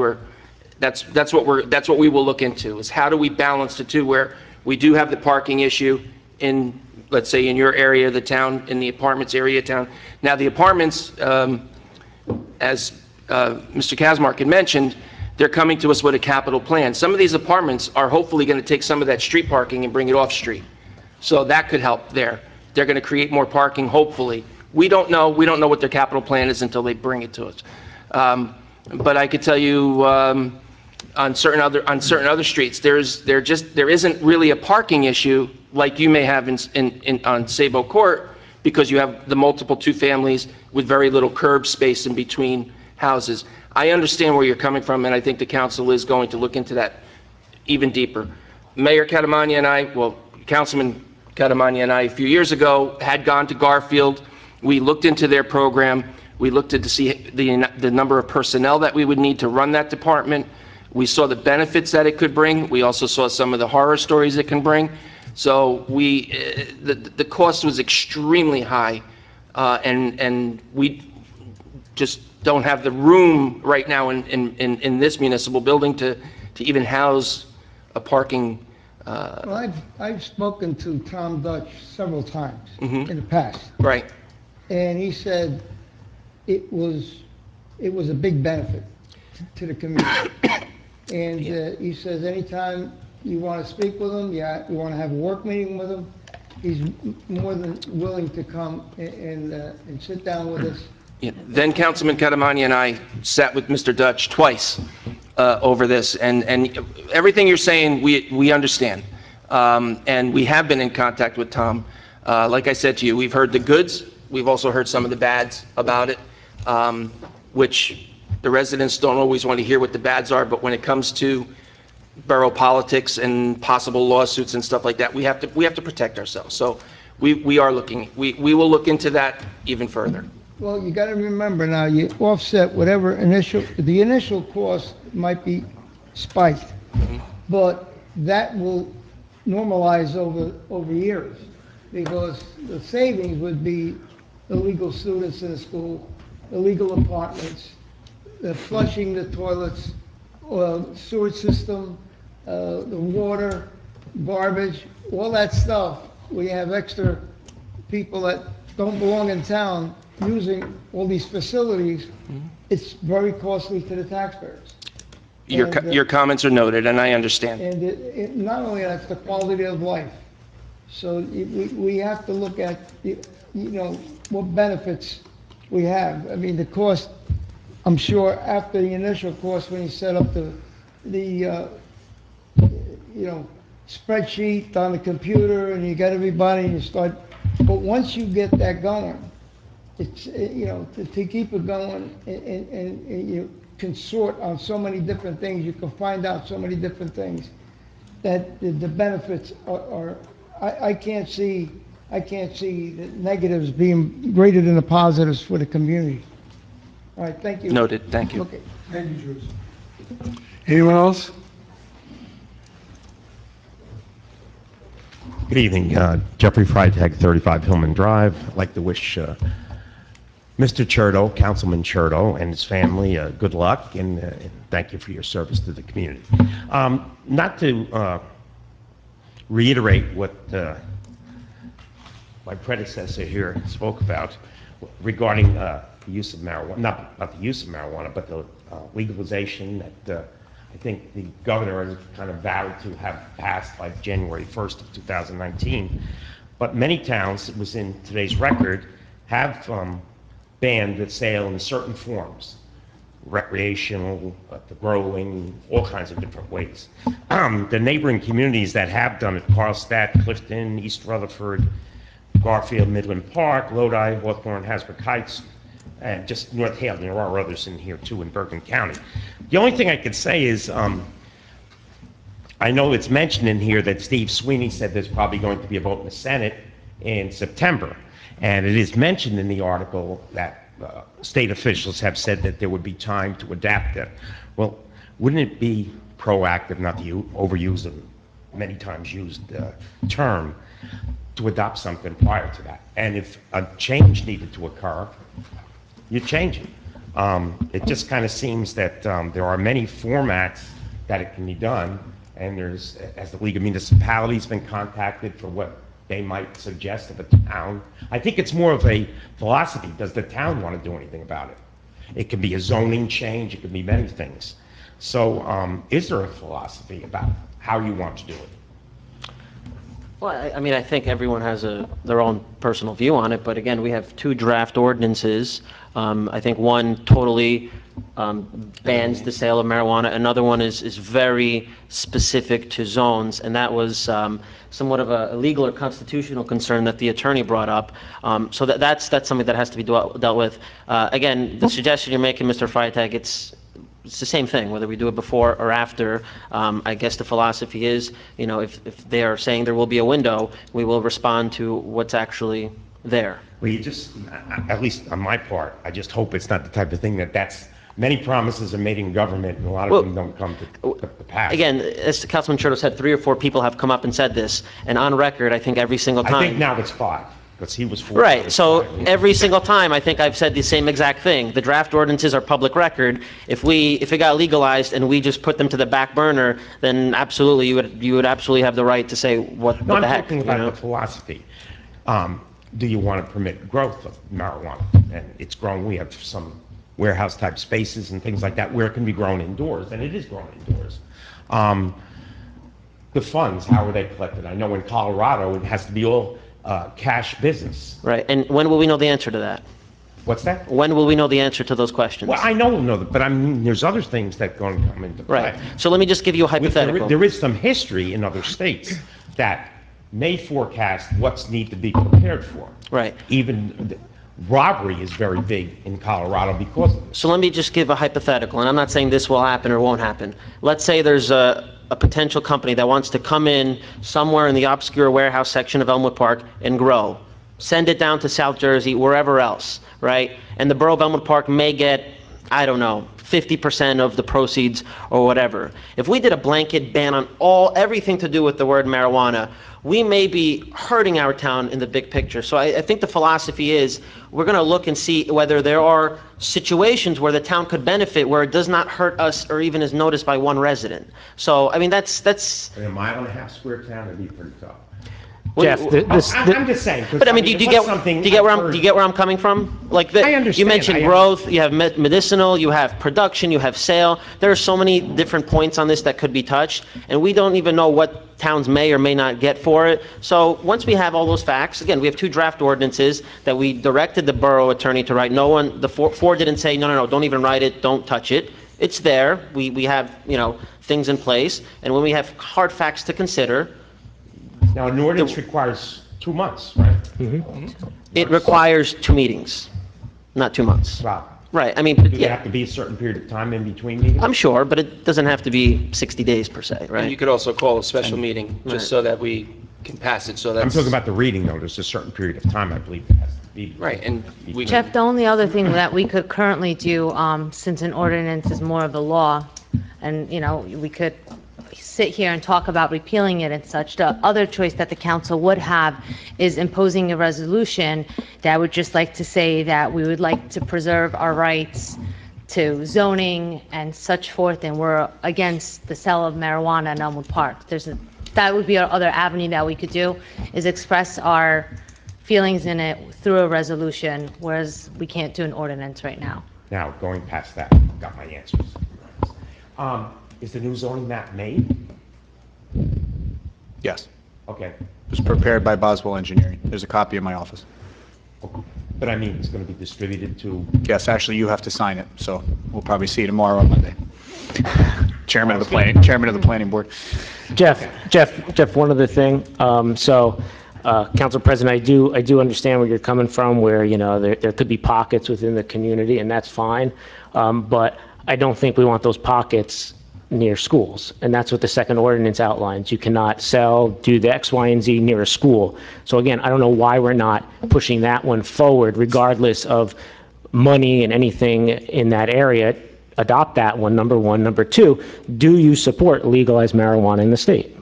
that's what we will look into, is how do we balance the two, where we do have the parking issue in, let's say, in your area of the town, in the apartments area of town. Now, the apartments, as Mr. Kazmark had mentioned, they're coming to us with a capital plan. Some of these apartments are hopefully going to take some of that street parking and bring it off street. So that could help there. They're going to create more parking, hopefully. We don't know what their capital plan is until they bring it to us. But I could tell you, on certain other streets, there isn't really a parking issue like you may have on Sabo Court, because you have the multiple two families with very little curb space in between houses. I understand where you're coming from, and I think the council is going to look into that even deeper. Mayor Catamagna and I, well, Councilman Catamagna and I, a few years ago, had gone to Garfield. We looked into their program. We looked to see the number of personnel that we would need to run that department. We saw the benefits that it could bring. We also saw some of the horror stories it can bring. So the cost was extremely high, and we just don't have the room right now in this municipal building to even house a parking. Well, I've spoken to Tom Dutch several times in the past, Right. and he said it was a big benefit to the community. And he says anytime you want to speak with him, you want to have a work meeting with him, he's more than willing to come and sit down with us. Yeah. Then Councilman Catamagna and I sat with Mr. Dutch twice over this, and everything you're saying, we understand. And we have been in contact with Tom. Like I said to you, we've heard the goods, we've also heard some of the bads about it, which the residents don't always want to hear what the bads are, but when it comes to borough politics and possible lawsuits and stuff like that, we have to protect ourselves. So we are looking, we will look into that even further. Well, you got to remember now, you offset whatever the initial cost might be spiked, but that will normalize over years, because the savings would be illegal students in the school, illegal apartments, flushing the toilets, sewer system, the water, garbage, all that stuff. We have extra people that don't belong in town using all these facilities. It's very costly to the taxpayers. Your comments are noted, and I understand. And not only that, it's the quality of life. So we have to look at, what benefits we have. I mean, the cost, I'm sure after the initial cost, when you set up the spreadsheet on the computer and you got everybody and you start, but once you get that going, it's, to keep it going and you can sort on so many different things, you can find out so many different things, that the benefits are I can't see the negatives being greater than the positives for the community. All right, thank you. Noted, thank you. Okay. Thank you, George. Anyone else? Good evening, Jeffrey Freitag, 35 Hillman Drive. I'd like to wish Mr. Cherto, Councilman Cherto, and his family good luck, and thank you for your service to the community. Not to reiterate what my predecessor here spoke about, regarding the use of marijuana, not the use of marijuana, but the legalization that I think the governor has kind of vowed to have passed by January 1st of 2019. But many towns, it was in today's record, have banned the sale in certain forms, recreational, the growing, all kinds of different ways. The neighboring communities that have done it, Carlstadt, Clifton, East Rutherford, Garfield, Midland Park, Lodi, Hawthorne, Hasbrook Heights, and just North Haven. There are others in here too in Bergen County. The only thing I could say is, I know it's mentioned in here that Steve Sweeney said there's probably going to be a vote in the Senate in September. And it is mentioned in the article that state officials have said that there would be time to adapt it. Well, wouldn't it be proactive, not the overused and many times used term, to adopt something prior to that? And if a change needed to occur, you change it. It just kind of seems that there are many formats that it can be done, and there's, as the League of Municipalities been contacted for what they might suggest of a town. I think it's more of a philosophy. Does the town want to do anything about it? It could be a zoning change. It could be many things. So is there a philosophy about how you want to do it? Well, I mean, I think everyone has their own personal view on it, but again, we have two draft ordinances. I think one totally bans the sale of marijuana. Another one is very specific to zones, and that was somewhat of a legal or constitutional concern that the attorney brought up. So that's something that has to be dealt with. Again, the suggestion you're making, Mr. Freitag, it's the same thing, whether we do it before or after. I guess the philosophy is, you know, if they are saying there will be a window, we will respond to what's actually there. Well, you just, at least on my part, I just hope it's not the type of thing that's many promises are made in government and a lot of them don't come to pass. Again, as Councilman Cherto said, 3 or 4 people have come up and said this, and on record, I think every single time. I think now it's 5, because he was 4. Right, so every single time, I think I've said the same exact thing. The draft ordinances are public record. If it got legalized and we just put them to the back burner, then absolutely, you would absolutely have the right to say what the heck. I'm talking about the philosophy. Do you want to permit growth of marijuana? And it's grown. We have some warehouse type spaces and things like that where it can be grown indoors, and it is grown indoors. The funds, how are they collected? I know in Colorado it has to be all cash business. Right, and when will we know the answer to that? What's that? When will we know the answer to those questions? Well, I know we'll know that, but I mean, there's other things that going to come into play. Right, so let me just give you a hypothetical. There is some history in other states that may forecast what's need to be prepared for. Right. Even robbery is very big in Colorado because of this. So let me just give a hypothetical, and I'm not saying this will happen or won't happen. Let's say there's a potential company that wants to come in somewhere in the obscure warehouse section of Elmwood Park and grow. Send it down to South Jersey, wherever else, right? And the borough of Elmwood Park may get, I don't know, 50% of the proceeds or whatever. If we did a blanket ban on everything to do with the word marijuana, we may be hurting our town in the big picture. So I think the philosophy is we're going to look and see whether there are situations where the town could benefit where it does not hurt us or even is noticed by one resident. So, I mean, that's... In a 1.5-mile square town, it'd be pretty tough. Jeff, I'm just saying. But I mean, do you get where I'm coming from? Like I understand. You mentioned growth, you have medicinal, you have production, you have sale. There are so many different points on this that could be touched, and we don't even know what towns may or may not get for it. So once we have all those facts, again, we have 2 draft ordinances that we directed the borough attorney to write. No one, the four didn't say, no, don't even write it, don't touch it. It's there. We have, things in place, and when we have hard facts to consider. Now, an ordinance requires 2 months, right? Mm-hmm. It requires 2 meetings, not 2 months. Wow. Right, I mean... Do there have to be a certain period of time in between meetings? I'm sure, but it doesn't have to be 60 days per se, right? And you could also call a special meeting, just so that we can pass it, so that's... I'm talking about the reading, though. There's a certain period of time, I believe, it has to be. Right, and we... Jeff, the only other thing that we could currently do, since an ordinance is more of the law, and, we could sit here and talk about repealing it and such, the other choice that the council would have is imposing a resolution that would just like to say that we would like to preserve our rights to zoning and such forth, and we're against the sale of marijuana in Elmwood Park. That would be our other avenue that we could do, is express our feelings in it through a resolution, whereas we can't do an ordinance right now. Now, going past that, got my answers. Is the new zoning map made? Yes. Okay. It was prepared by Boswell Engineering. There's a copy in my office. But I mean, it's going to be distributed to... Yes, actually, you have to sign it, so we'll probably see you tomorrow on Monday. Chairman of the planning board. Jeff, one other thing. Council President, I do understand where you're coming from, where, you know, there could be pockets within the community, and that's fine. But I don't think we want those pockets near schools, and that's what the second ordinance outlines. You cannot sell, do the X, Y, and Z near a school. So again, I don't know why we're not pushing that one forward, regardless of money and anything in that area. Adopt that one, number one. Number two, do you support legalized marijuana in the state?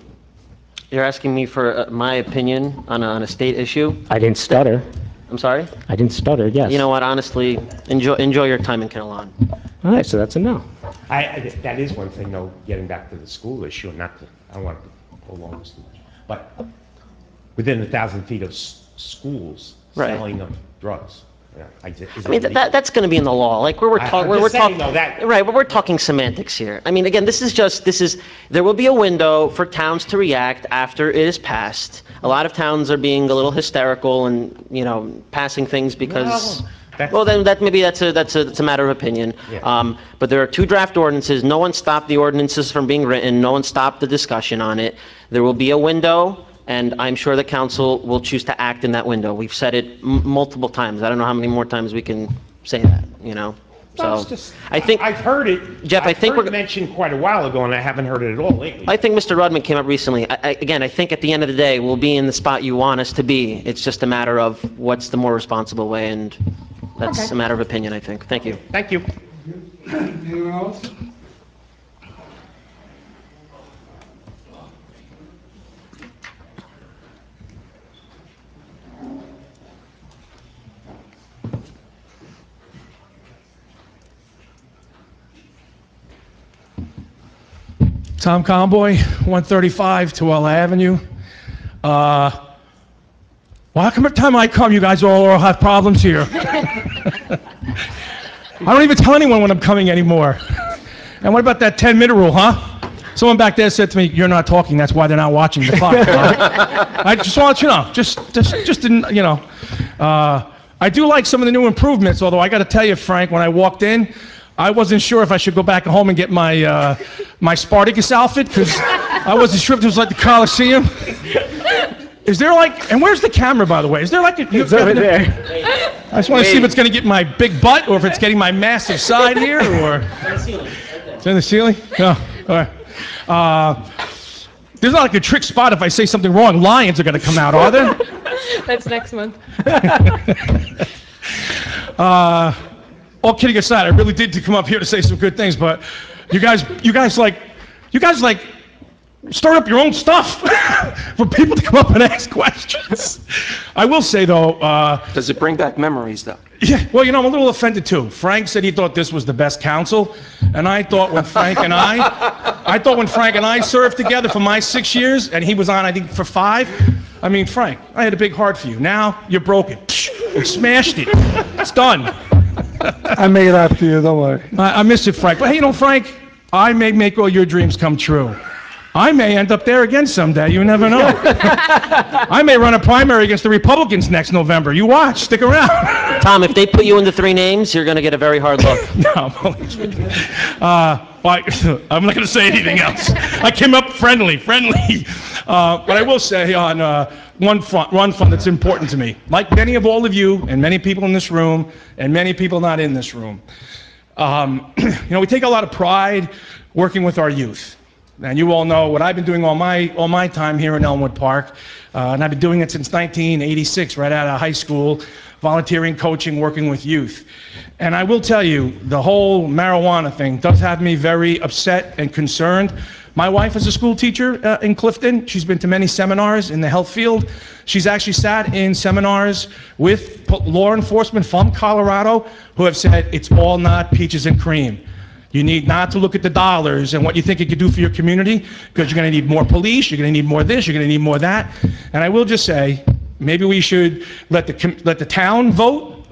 You're asking me for my opinion on a state issue? I didn't stutter. I'm sorry? I didn't stutter, yes. You know what, honestly, enjoy your time in Kinnelon. All right, so that's a no. That is one thing, though, getting back to the school issue, I don't want to prolong this too much, but within 1,000 feet of schools, Right. selling of drugs. Yeah, I mean, that's going to be in the law. Like we're talking, we're talking, right? But we're talking semantics here. I mean, again, there will be a window for towns to react after it is passed. A lot of towns are being a little hysterical and, you know, passing things because. Well, then that's a matter of opinion. Yeah. But there are two draft ordinances. No one stopped the ordinances from being written. No one stopped the discussion on it. There will be a window, and I'm sure the council will choose to act in that window. We've said it multiple times. I don't know how many more times we can say that, you know? So I think I've heard it. Jeff, I think we're mentioned quite a while ago, and I haven't heard it at all lately. I think Mr. Rudman came up recently. I think at the end of the day, we'll be in the spot you want us to be. It's just a matter of what's the more responsible way, and that's a matter of opinion, I think. Thank you. Thank you. Anyone else? Tom Conboy, 135 Tooele Avenue. Well, how come every time I come, you guys all have problems here? I don't even tell anyone when I'm coming anymore. And what about that 10-minute rule, huh? Someone back there said to me, "You're not talking, that's why they're not watching the clock." I just want to let you know, just didn't, you know. I do like some of the new improvements, although I got to tell you, Frank, when I walked in, I wasn't sure if I should go back home and get my my Spartacus outfit, because I wasn't sure if it was like the Coliseum. Is there like, and where's the camera, by the way? Is there like It's over there. I just want to see if it's going to get my big butt, or if it's getting my massive side here, or... It's in the ceiling? No, all right. There's not like a trick spot if I say something wrong. Lions are going to come out, are there? That's next month. All kidding aside, I really did come up here to say some good things, but you guys like start up your own stuff for people to come up and ask questions. I will say though, Does it bring back memories, though? yeah, well, you know, I'm a little offended too. Frank said he thought this was the best council, and I thought when Frank and I served together for my 6 years, and he was on, I think, for 5. I mean, Frank, I had a big heart for you. Now you're broken. You smashed it. It's done. I made it up to you, don't worry. I miss it, Frank. But hey, you know, Frank, I may make all your dreams come true. I may end up there again someday. You never know. I may run a primary against the Republicans next November. You watch. Stick around. Tom, if they put you in the 3 names, you're going to get a very hard look. No, I'm not going to say anything else. I came up friendly. But I will say on one front that's important to me, like many of all of you and many people in this room and many people not in this room, you know, we take a lot of pride working with our youth. And you all know what I've been doing all my time here in Elmwood Park, and I've been doing it since 1986, right out of high school, volunteering, coaching, working with youth. And I will tell you, the whole marijuana thing does have me very upset and concerned. My wife is a school teacher in Clifton. She's been to many seminars in the health field. She's actually sat in seminars with law enforcement from Colorado who have said it's all not peaches and cream. You need not to look at the dollars and what you think it could do for your community, because you're going to need more police, you're going to need more this, you're going to need more that. And I will just say, Maybe we should let the town vote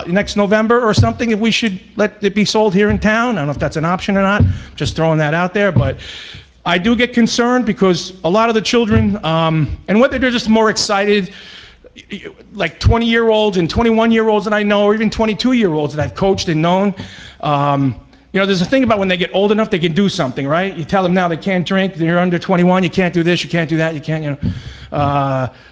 next November or something, if we should let it be sold here in town. I don't know if that's an option or not, just throwing that out there, but I do get concerned because a lot of the children, and whether they're just more excited, like 20-year-olds and 21-year-olds that I know, or even 22-year-olds that I've coached and known, you know, there's a thing about when they get old enough, they can do something, right? You tell them now they can't drink, they're under 21, you can't do this, you can't do that, you can't, you know.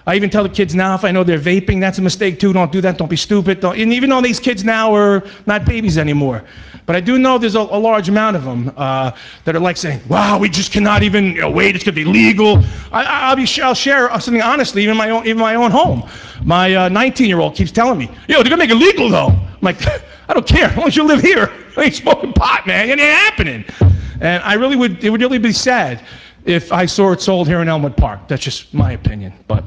I even tell the kids now, if I know they're vaping, that's a mistake too, don't do that, don't be stupid. And even though these kids now are not babies anymore. But I do know there's a large amount of them that are like saying, wow, we just cannot even, wait, it's gonna be legal. I'll share something honestly, even in my own home. My 19-year-old keeps telling me, they're gonna make it legal though. I'm like, I don't care, as long as you live here. I ain't smoking pot, man, it ain't happening. And it would really be sad if I saw it sold here in Elmwood Park. That's just my opinion. But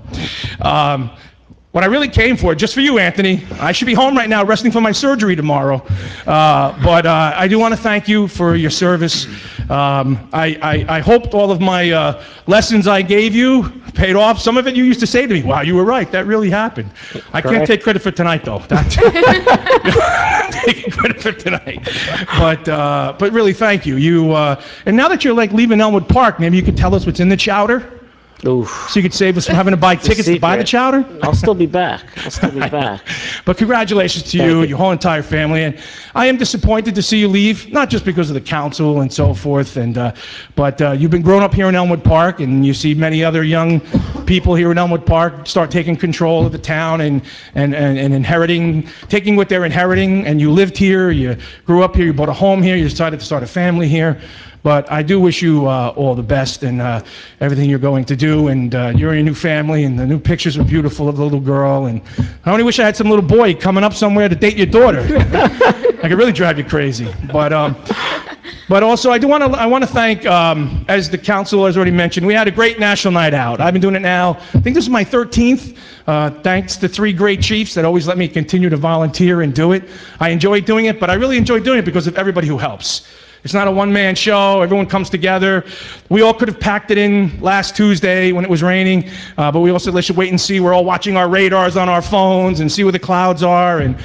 what I really came for, just for you, Anthony, I should be home right now resting from my surgery tomorrow. But I do want to thank you for your service. I hope all of my lessons I gave you paid off. Some of it you used to say to me, wow, you were right, that really happened. I can't take credit for tonight, though. Taking credit for tonight. But really, thank you. And now that you're like leaving Elmwood Park, maybe you could tell us what's in the chowder? Oof. So you could save us from having to buy tickets to buy the chowder? I'll still be back. But congratulations to you, your whole entire family. And I am disappointed to see you leave, not just because of the council and so forth, but you've been growing up here in Elmwood Park, and you see many other young people here in Elmwood Park start taking control of the town and taking what they're inheriting. And you lived here, you grew up here, you bought a home here, you decided to start a family here. But I do wish you all the best in everything you're going to do, and you're in your new family, and the new pictures are beautiful of the little girl, and I only wish I had some little boy coming up somewhere to date your daughter. I could really drive you crazy. But also I want to thank, as the council has already mentioned, we had a great national night out. I've been doing it now, I think this is my 13th, thanks to 3 great chiefs that always let me continue to volunteer and do it. I enjoy doing it, but I really enjoy doing it because of everybody who helps. It's not a one-man show. Everyone comes together. We all could have packed it in last Tuesday when it was raining, but we also let's wait and see. We're all watching our radars on our phones and see where the clouds are. And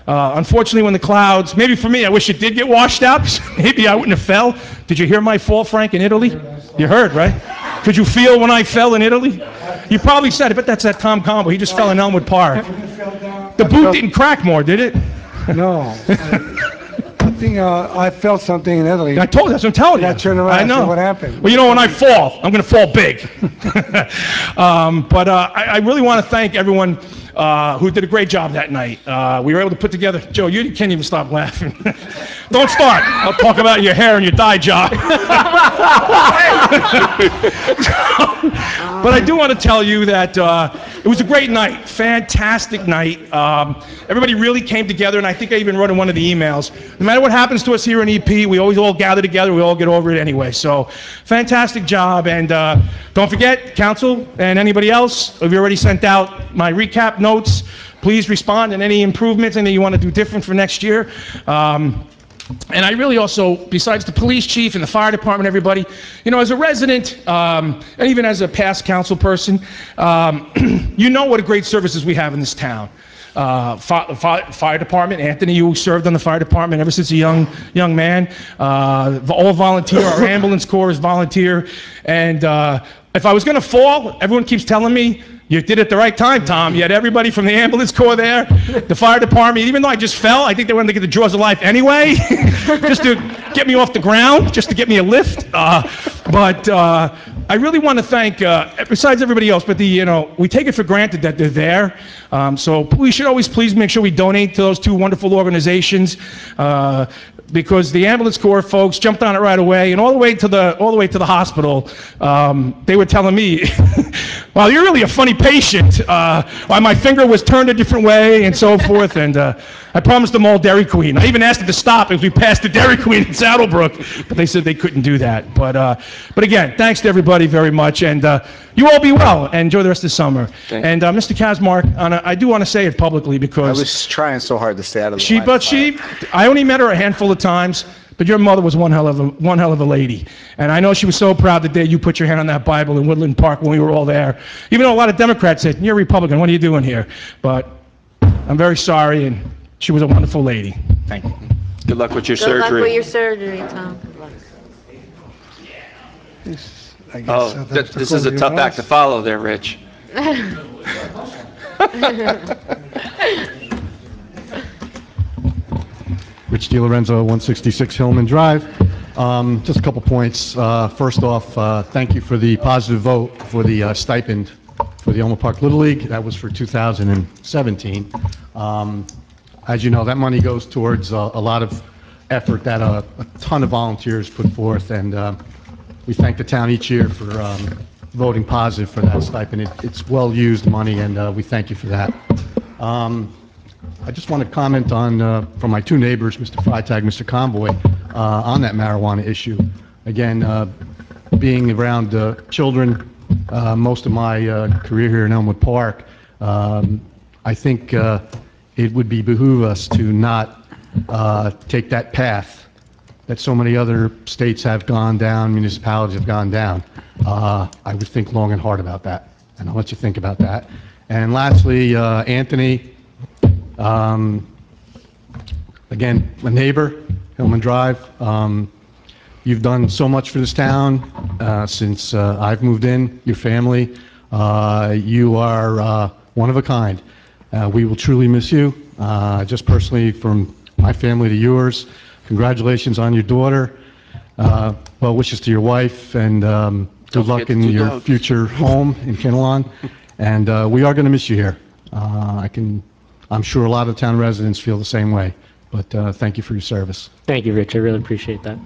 unfortunately, when the clouds, maybe for me, I wish it did get washed out, because maybe I wouldn't have fell. Did you hear my fall, Frank, in Italy? You heard, right? Could you feel when I fell in Italy? You probably said it, but that's that Tom Combo. He just fell in Elmwood Park. The boot didn't crack more, did it? No. I think I felt something in Italy. I told you, that's what I'm telling you. I turned around. I know. And what happened? Well, you know, when I fall, I'm going to fall big. But I really want to thank everyone who did a great job that night. We were able to put together. Joe, you can't even stop laughing. Don't start. I'll talk about your hair and your dye job. But I do want to tell you that it was a great night, fantastic night. Everybody really came together, and I think I even wrote in one of the emails, no matter what happens to us here in EP, we always all gather together, we all get over it anyway. So, fantastic job, and don't forget, council and anybody else, we've already sent out my recap notes. Please respond and any improvements, anything you want to do different for next year. And I really also, besides the police chief and the fire department, everybody, you know, as a resident, and even as a past council person, you know what a great services we have in this town. Fire department, Anthony, you served on the fire department ever since a young man. All volunteer, our ambulance corps is volunteer. And if I was going to fall, everyone keeps telling me, you did it at the right time, Tom. You had everybody from the ambulance corps there, the fire department. Even though I just fell, I think they wanted to get the jaws of life anyway, just to get me off the ground, just to get me a lift. But I really want to thank, besides everybody else, but we take it for granted that they're there. So we should always please make sure we donate to those 2 wonderful organizations. Because the ambulance corps folks jumped on it right away, and all the way to the hospital, they were telling me, "Well, you're really a funny patient. Why my finger was turned a different way, and so forth." And I promised them all Dairy Queen. I even asked them to stop as we passed the Dairy Queen in Saddlebrook, but they said they couldn't do that. But again, thanks to everybody very much, and you all be well and enjoy the rest of the summer. And Mr. Kazmark, I do want to say it publicly because I was trying so hard to stay out of the line. I only met her a handful of times, But your mother was one hell of a lady. And I know she was so proud the day you put your hand on that Bible in Woodland Park when we were all there. Even though a lot of Democrats said, "You're a Republican, what are you doing here?" But I'm very sorry, and she was a wonderful lady. Thank you. Good luck with your Good luck surgery. with your surgery, Tom. Oh, this is a tough act to follow there, Rich. Rich DiLorenzo, 166 Hillman Drive. Just a couple points. First off, thank you for the positive vote for the stipend for the Elmwood Park Little League. That was for 2017. As you know, that money goes towards a lot of effort that a ton of volunteers put forth, and we thank the town each year for voting positive for that stipend. It's well-used money, and we thank you for that. I just want to comment on, from my two neighbors, Mr. Freitag, Mr. Convoy, on that marijuana issue. Again, being around children most of my career here in Elmwood Park, I think it would behoove us to not take that path that so many other states have gone down, municipalities have gone down. I would think long and hard about that, and I'll let you think about that. And lastly, Anthony, again, a neighbor, Hillman Drive. You've done so much for this town since I've moved in, your family. You are one of a kind. We will truly miss you, just personally from my family to yours. Congratulations on your daughter. Well wishes to your wife, and good luck in your future home in Kinnelon. And we are going to miss you here. I'm sure a lot of town residents feel the same way, but thank you for your service. Thank you, Rich. I really appreciate that.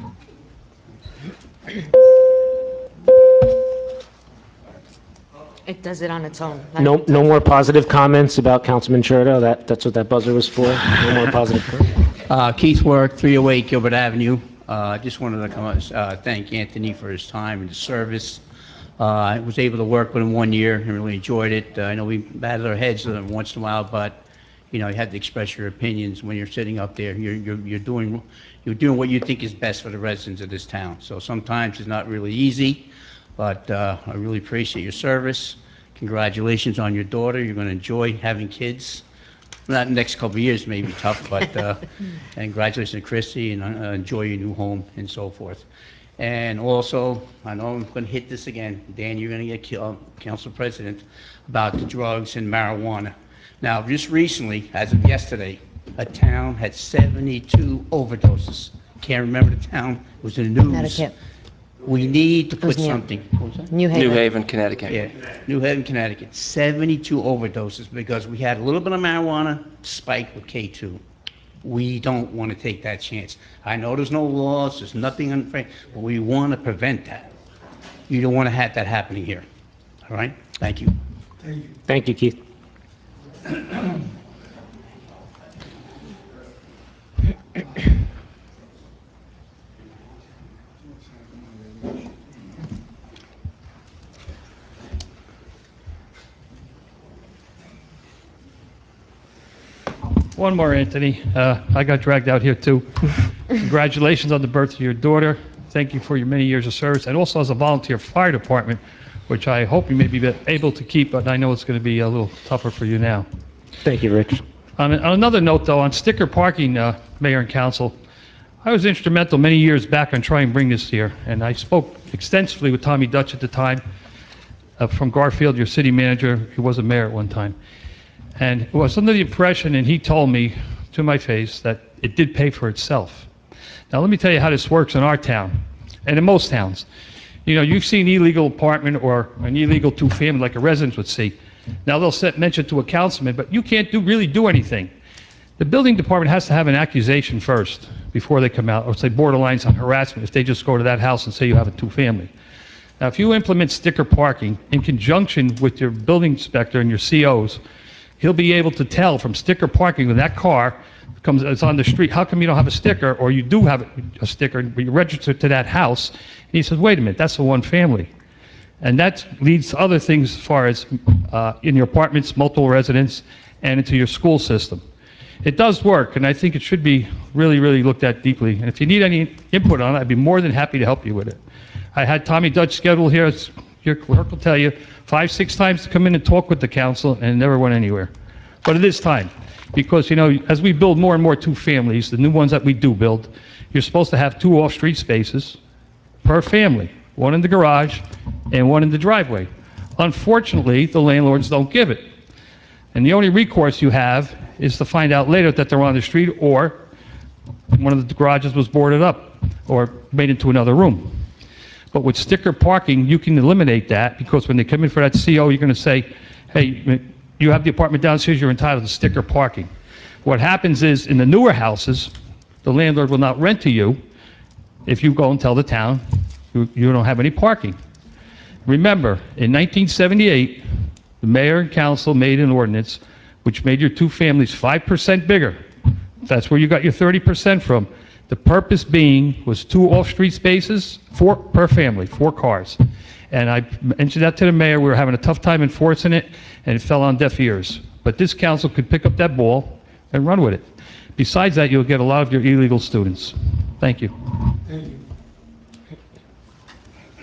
It does it on its own. No more positive comments about Councilman Cherto. That's what that buzzer was for. No more positive. Keith Work, 308 Gilbert Avenue. I just wanted to come out, thank Anthony for his time and his service. I was able to work with him 1 year and really enjoyed it. I know we batted our heads once in a while, but you know, you had to express your opinions when you're sitting up there. You're doing what you think is best for the residents of this town. So sometimes it's not really easy, but I really appreciate your service. Congratulations on your daughter. You're going to enjoy having kids. Not the next couple of years may be tough, but and congratulations to Christy, and enjoy your new home and so forth. And also, I know I'm going to hit this again. Dan, you're going to get council president about the drugs and marijuana. Now, just recently, as of yesterday, a town had 72 overdoses. Can't remember the town. It was in the news. Connecticut. We need to put something. What was that? New Haven. New Haven, Connecticut. Yeah, New Haven, Connecticut. 72 overdoses because we had a little bit of marijuana spike with K2. We don't want to take that chance. I know there's no laws, there's nothing unfair, but we want to prevent that. You don't want to have that happening here. All right? Thank you. Thank you, Keith. One more, Anthony. I got dragged out here too. Congratulations on the birth of your daughter. Thank you for your many years of service, and also as a volunteer fire department, which I hope you may be able to keep, but I know it's going to be a little tougher for you now. Thank you, Rich. On another note, though, on sticker parking, Mayor and Council, I was instrumental many years back on trying to bring this here, and I spoke extensively with Tommy Dutch at the time, from Garfield, your city manager. He was a mayor at one time. And it was under the impression, and he told me to my face, that it did pay for itself. Now, let me tell you how this works in our town, and in most towns. You know, you see an illegal apartment or an illegal two-family like a resident would see. Now, they'll mention to a councilman, but you can't really do anything. The building department has to have an accusation first before they come out, or say borderlines on harassment if they just go to that house and say you have a two-family. Now, if you implement sticker parking in conjunction with your building inspector and your COs, he'll be able to tell from sticker parking when that car it's on the street, how come you don't have a sticker, or you do have a sticker, but you register to that house? And he says, wait a minute, that's the one family. And that leads to other things as far as in your apartments, multiple residents, and into your school system. It does work, and I think it should be really, really looked at deeply. And if you need any input on it, I'd be more than happy to help you with it. I had Tommy Dutch scheduled here, as your clerk will tell you, 5, 6 times to come in and talk with the council, and it never went anywhere. But it is time, because, you know, as we build more and more two-families, the new ones that we do build, you're supposed to have 2 off-street spaces per family, 1 in the garage and 1 in the driveway. Unfortunately, the landlords don't give it. And the only recourse you have is to find out later that they're on the street, or one of the garages was boarded up or made into another room. But with sticker parking, you can eliminate that, because when they come in for that CO, you're going to say, hey, you have the apartment downstairs, you're entitled to sticker parking. What happens is, in the newer houses, the landlord will not rent to you if you go and tell the town you don't have any parking. Remember, in 1978, the mayor and council made an ordinance which made your two families 5% bigger. That's where you got your 30% from. The purpose being was 2 off-street spaces, 4 per family, 4 cars. And I mentioned that to the mayor. We were having a tough time enforcing it, and it fell on deaf ears. But this council could pick up that ball and run with it. Besides that, you'll get a lot of your illegal students. Thank you. Thank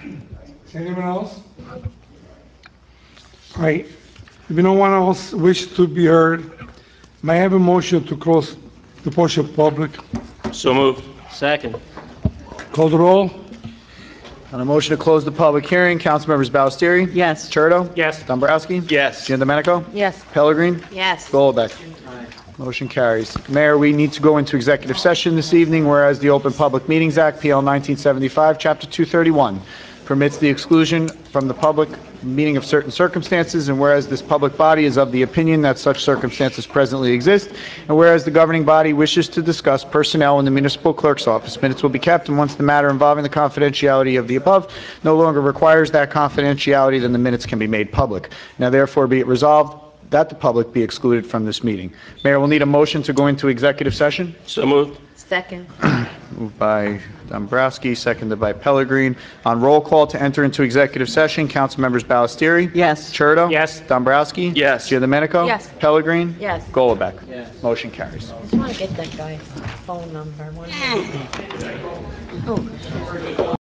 you. Is anyone else? All right. If no one else wishes to be heard, may I have a motion to close the portion of public? So moved. Second. Call the roll. On a motion to close the public hearing, Councilmembers Ballestieri? Yes. Churdo? Yes. Dombrowski? Yes. Giandomenico? Yes. Pellegrin? Yes. Golubek? Motion carries. Mayor, we need to go into executive session this evening, whereas the Open Public Meetings Act, PL 1975, Chapter 231, permits the exclusion from the public meeting of certain circumstances, and whereas this public body is of the opinion that such circumstances presently exist, and whereas the governing body wishes to discuss personnel in the municipal clerk's office, minutes will be kept, and once the matter involving the confidentiality of the above no longer requires that confidentiality, then the minutes can be made public. Now therefore be it resolved that the public be excluded from this meeting. Mayor, we'll need a motion to go into executive session. So moved. Second. Moved by Dombrowski, seconded by Pellegrin. On roll call to enter into executive session, Councilmembers Ballestieri? Yes. Churdo? Yes. Dombrowski? Yes. Giandomenico? Yes. Pellegrin? Yes. Golubek? Yes. Motion carries. I just want to get that guy's phone number. Oh.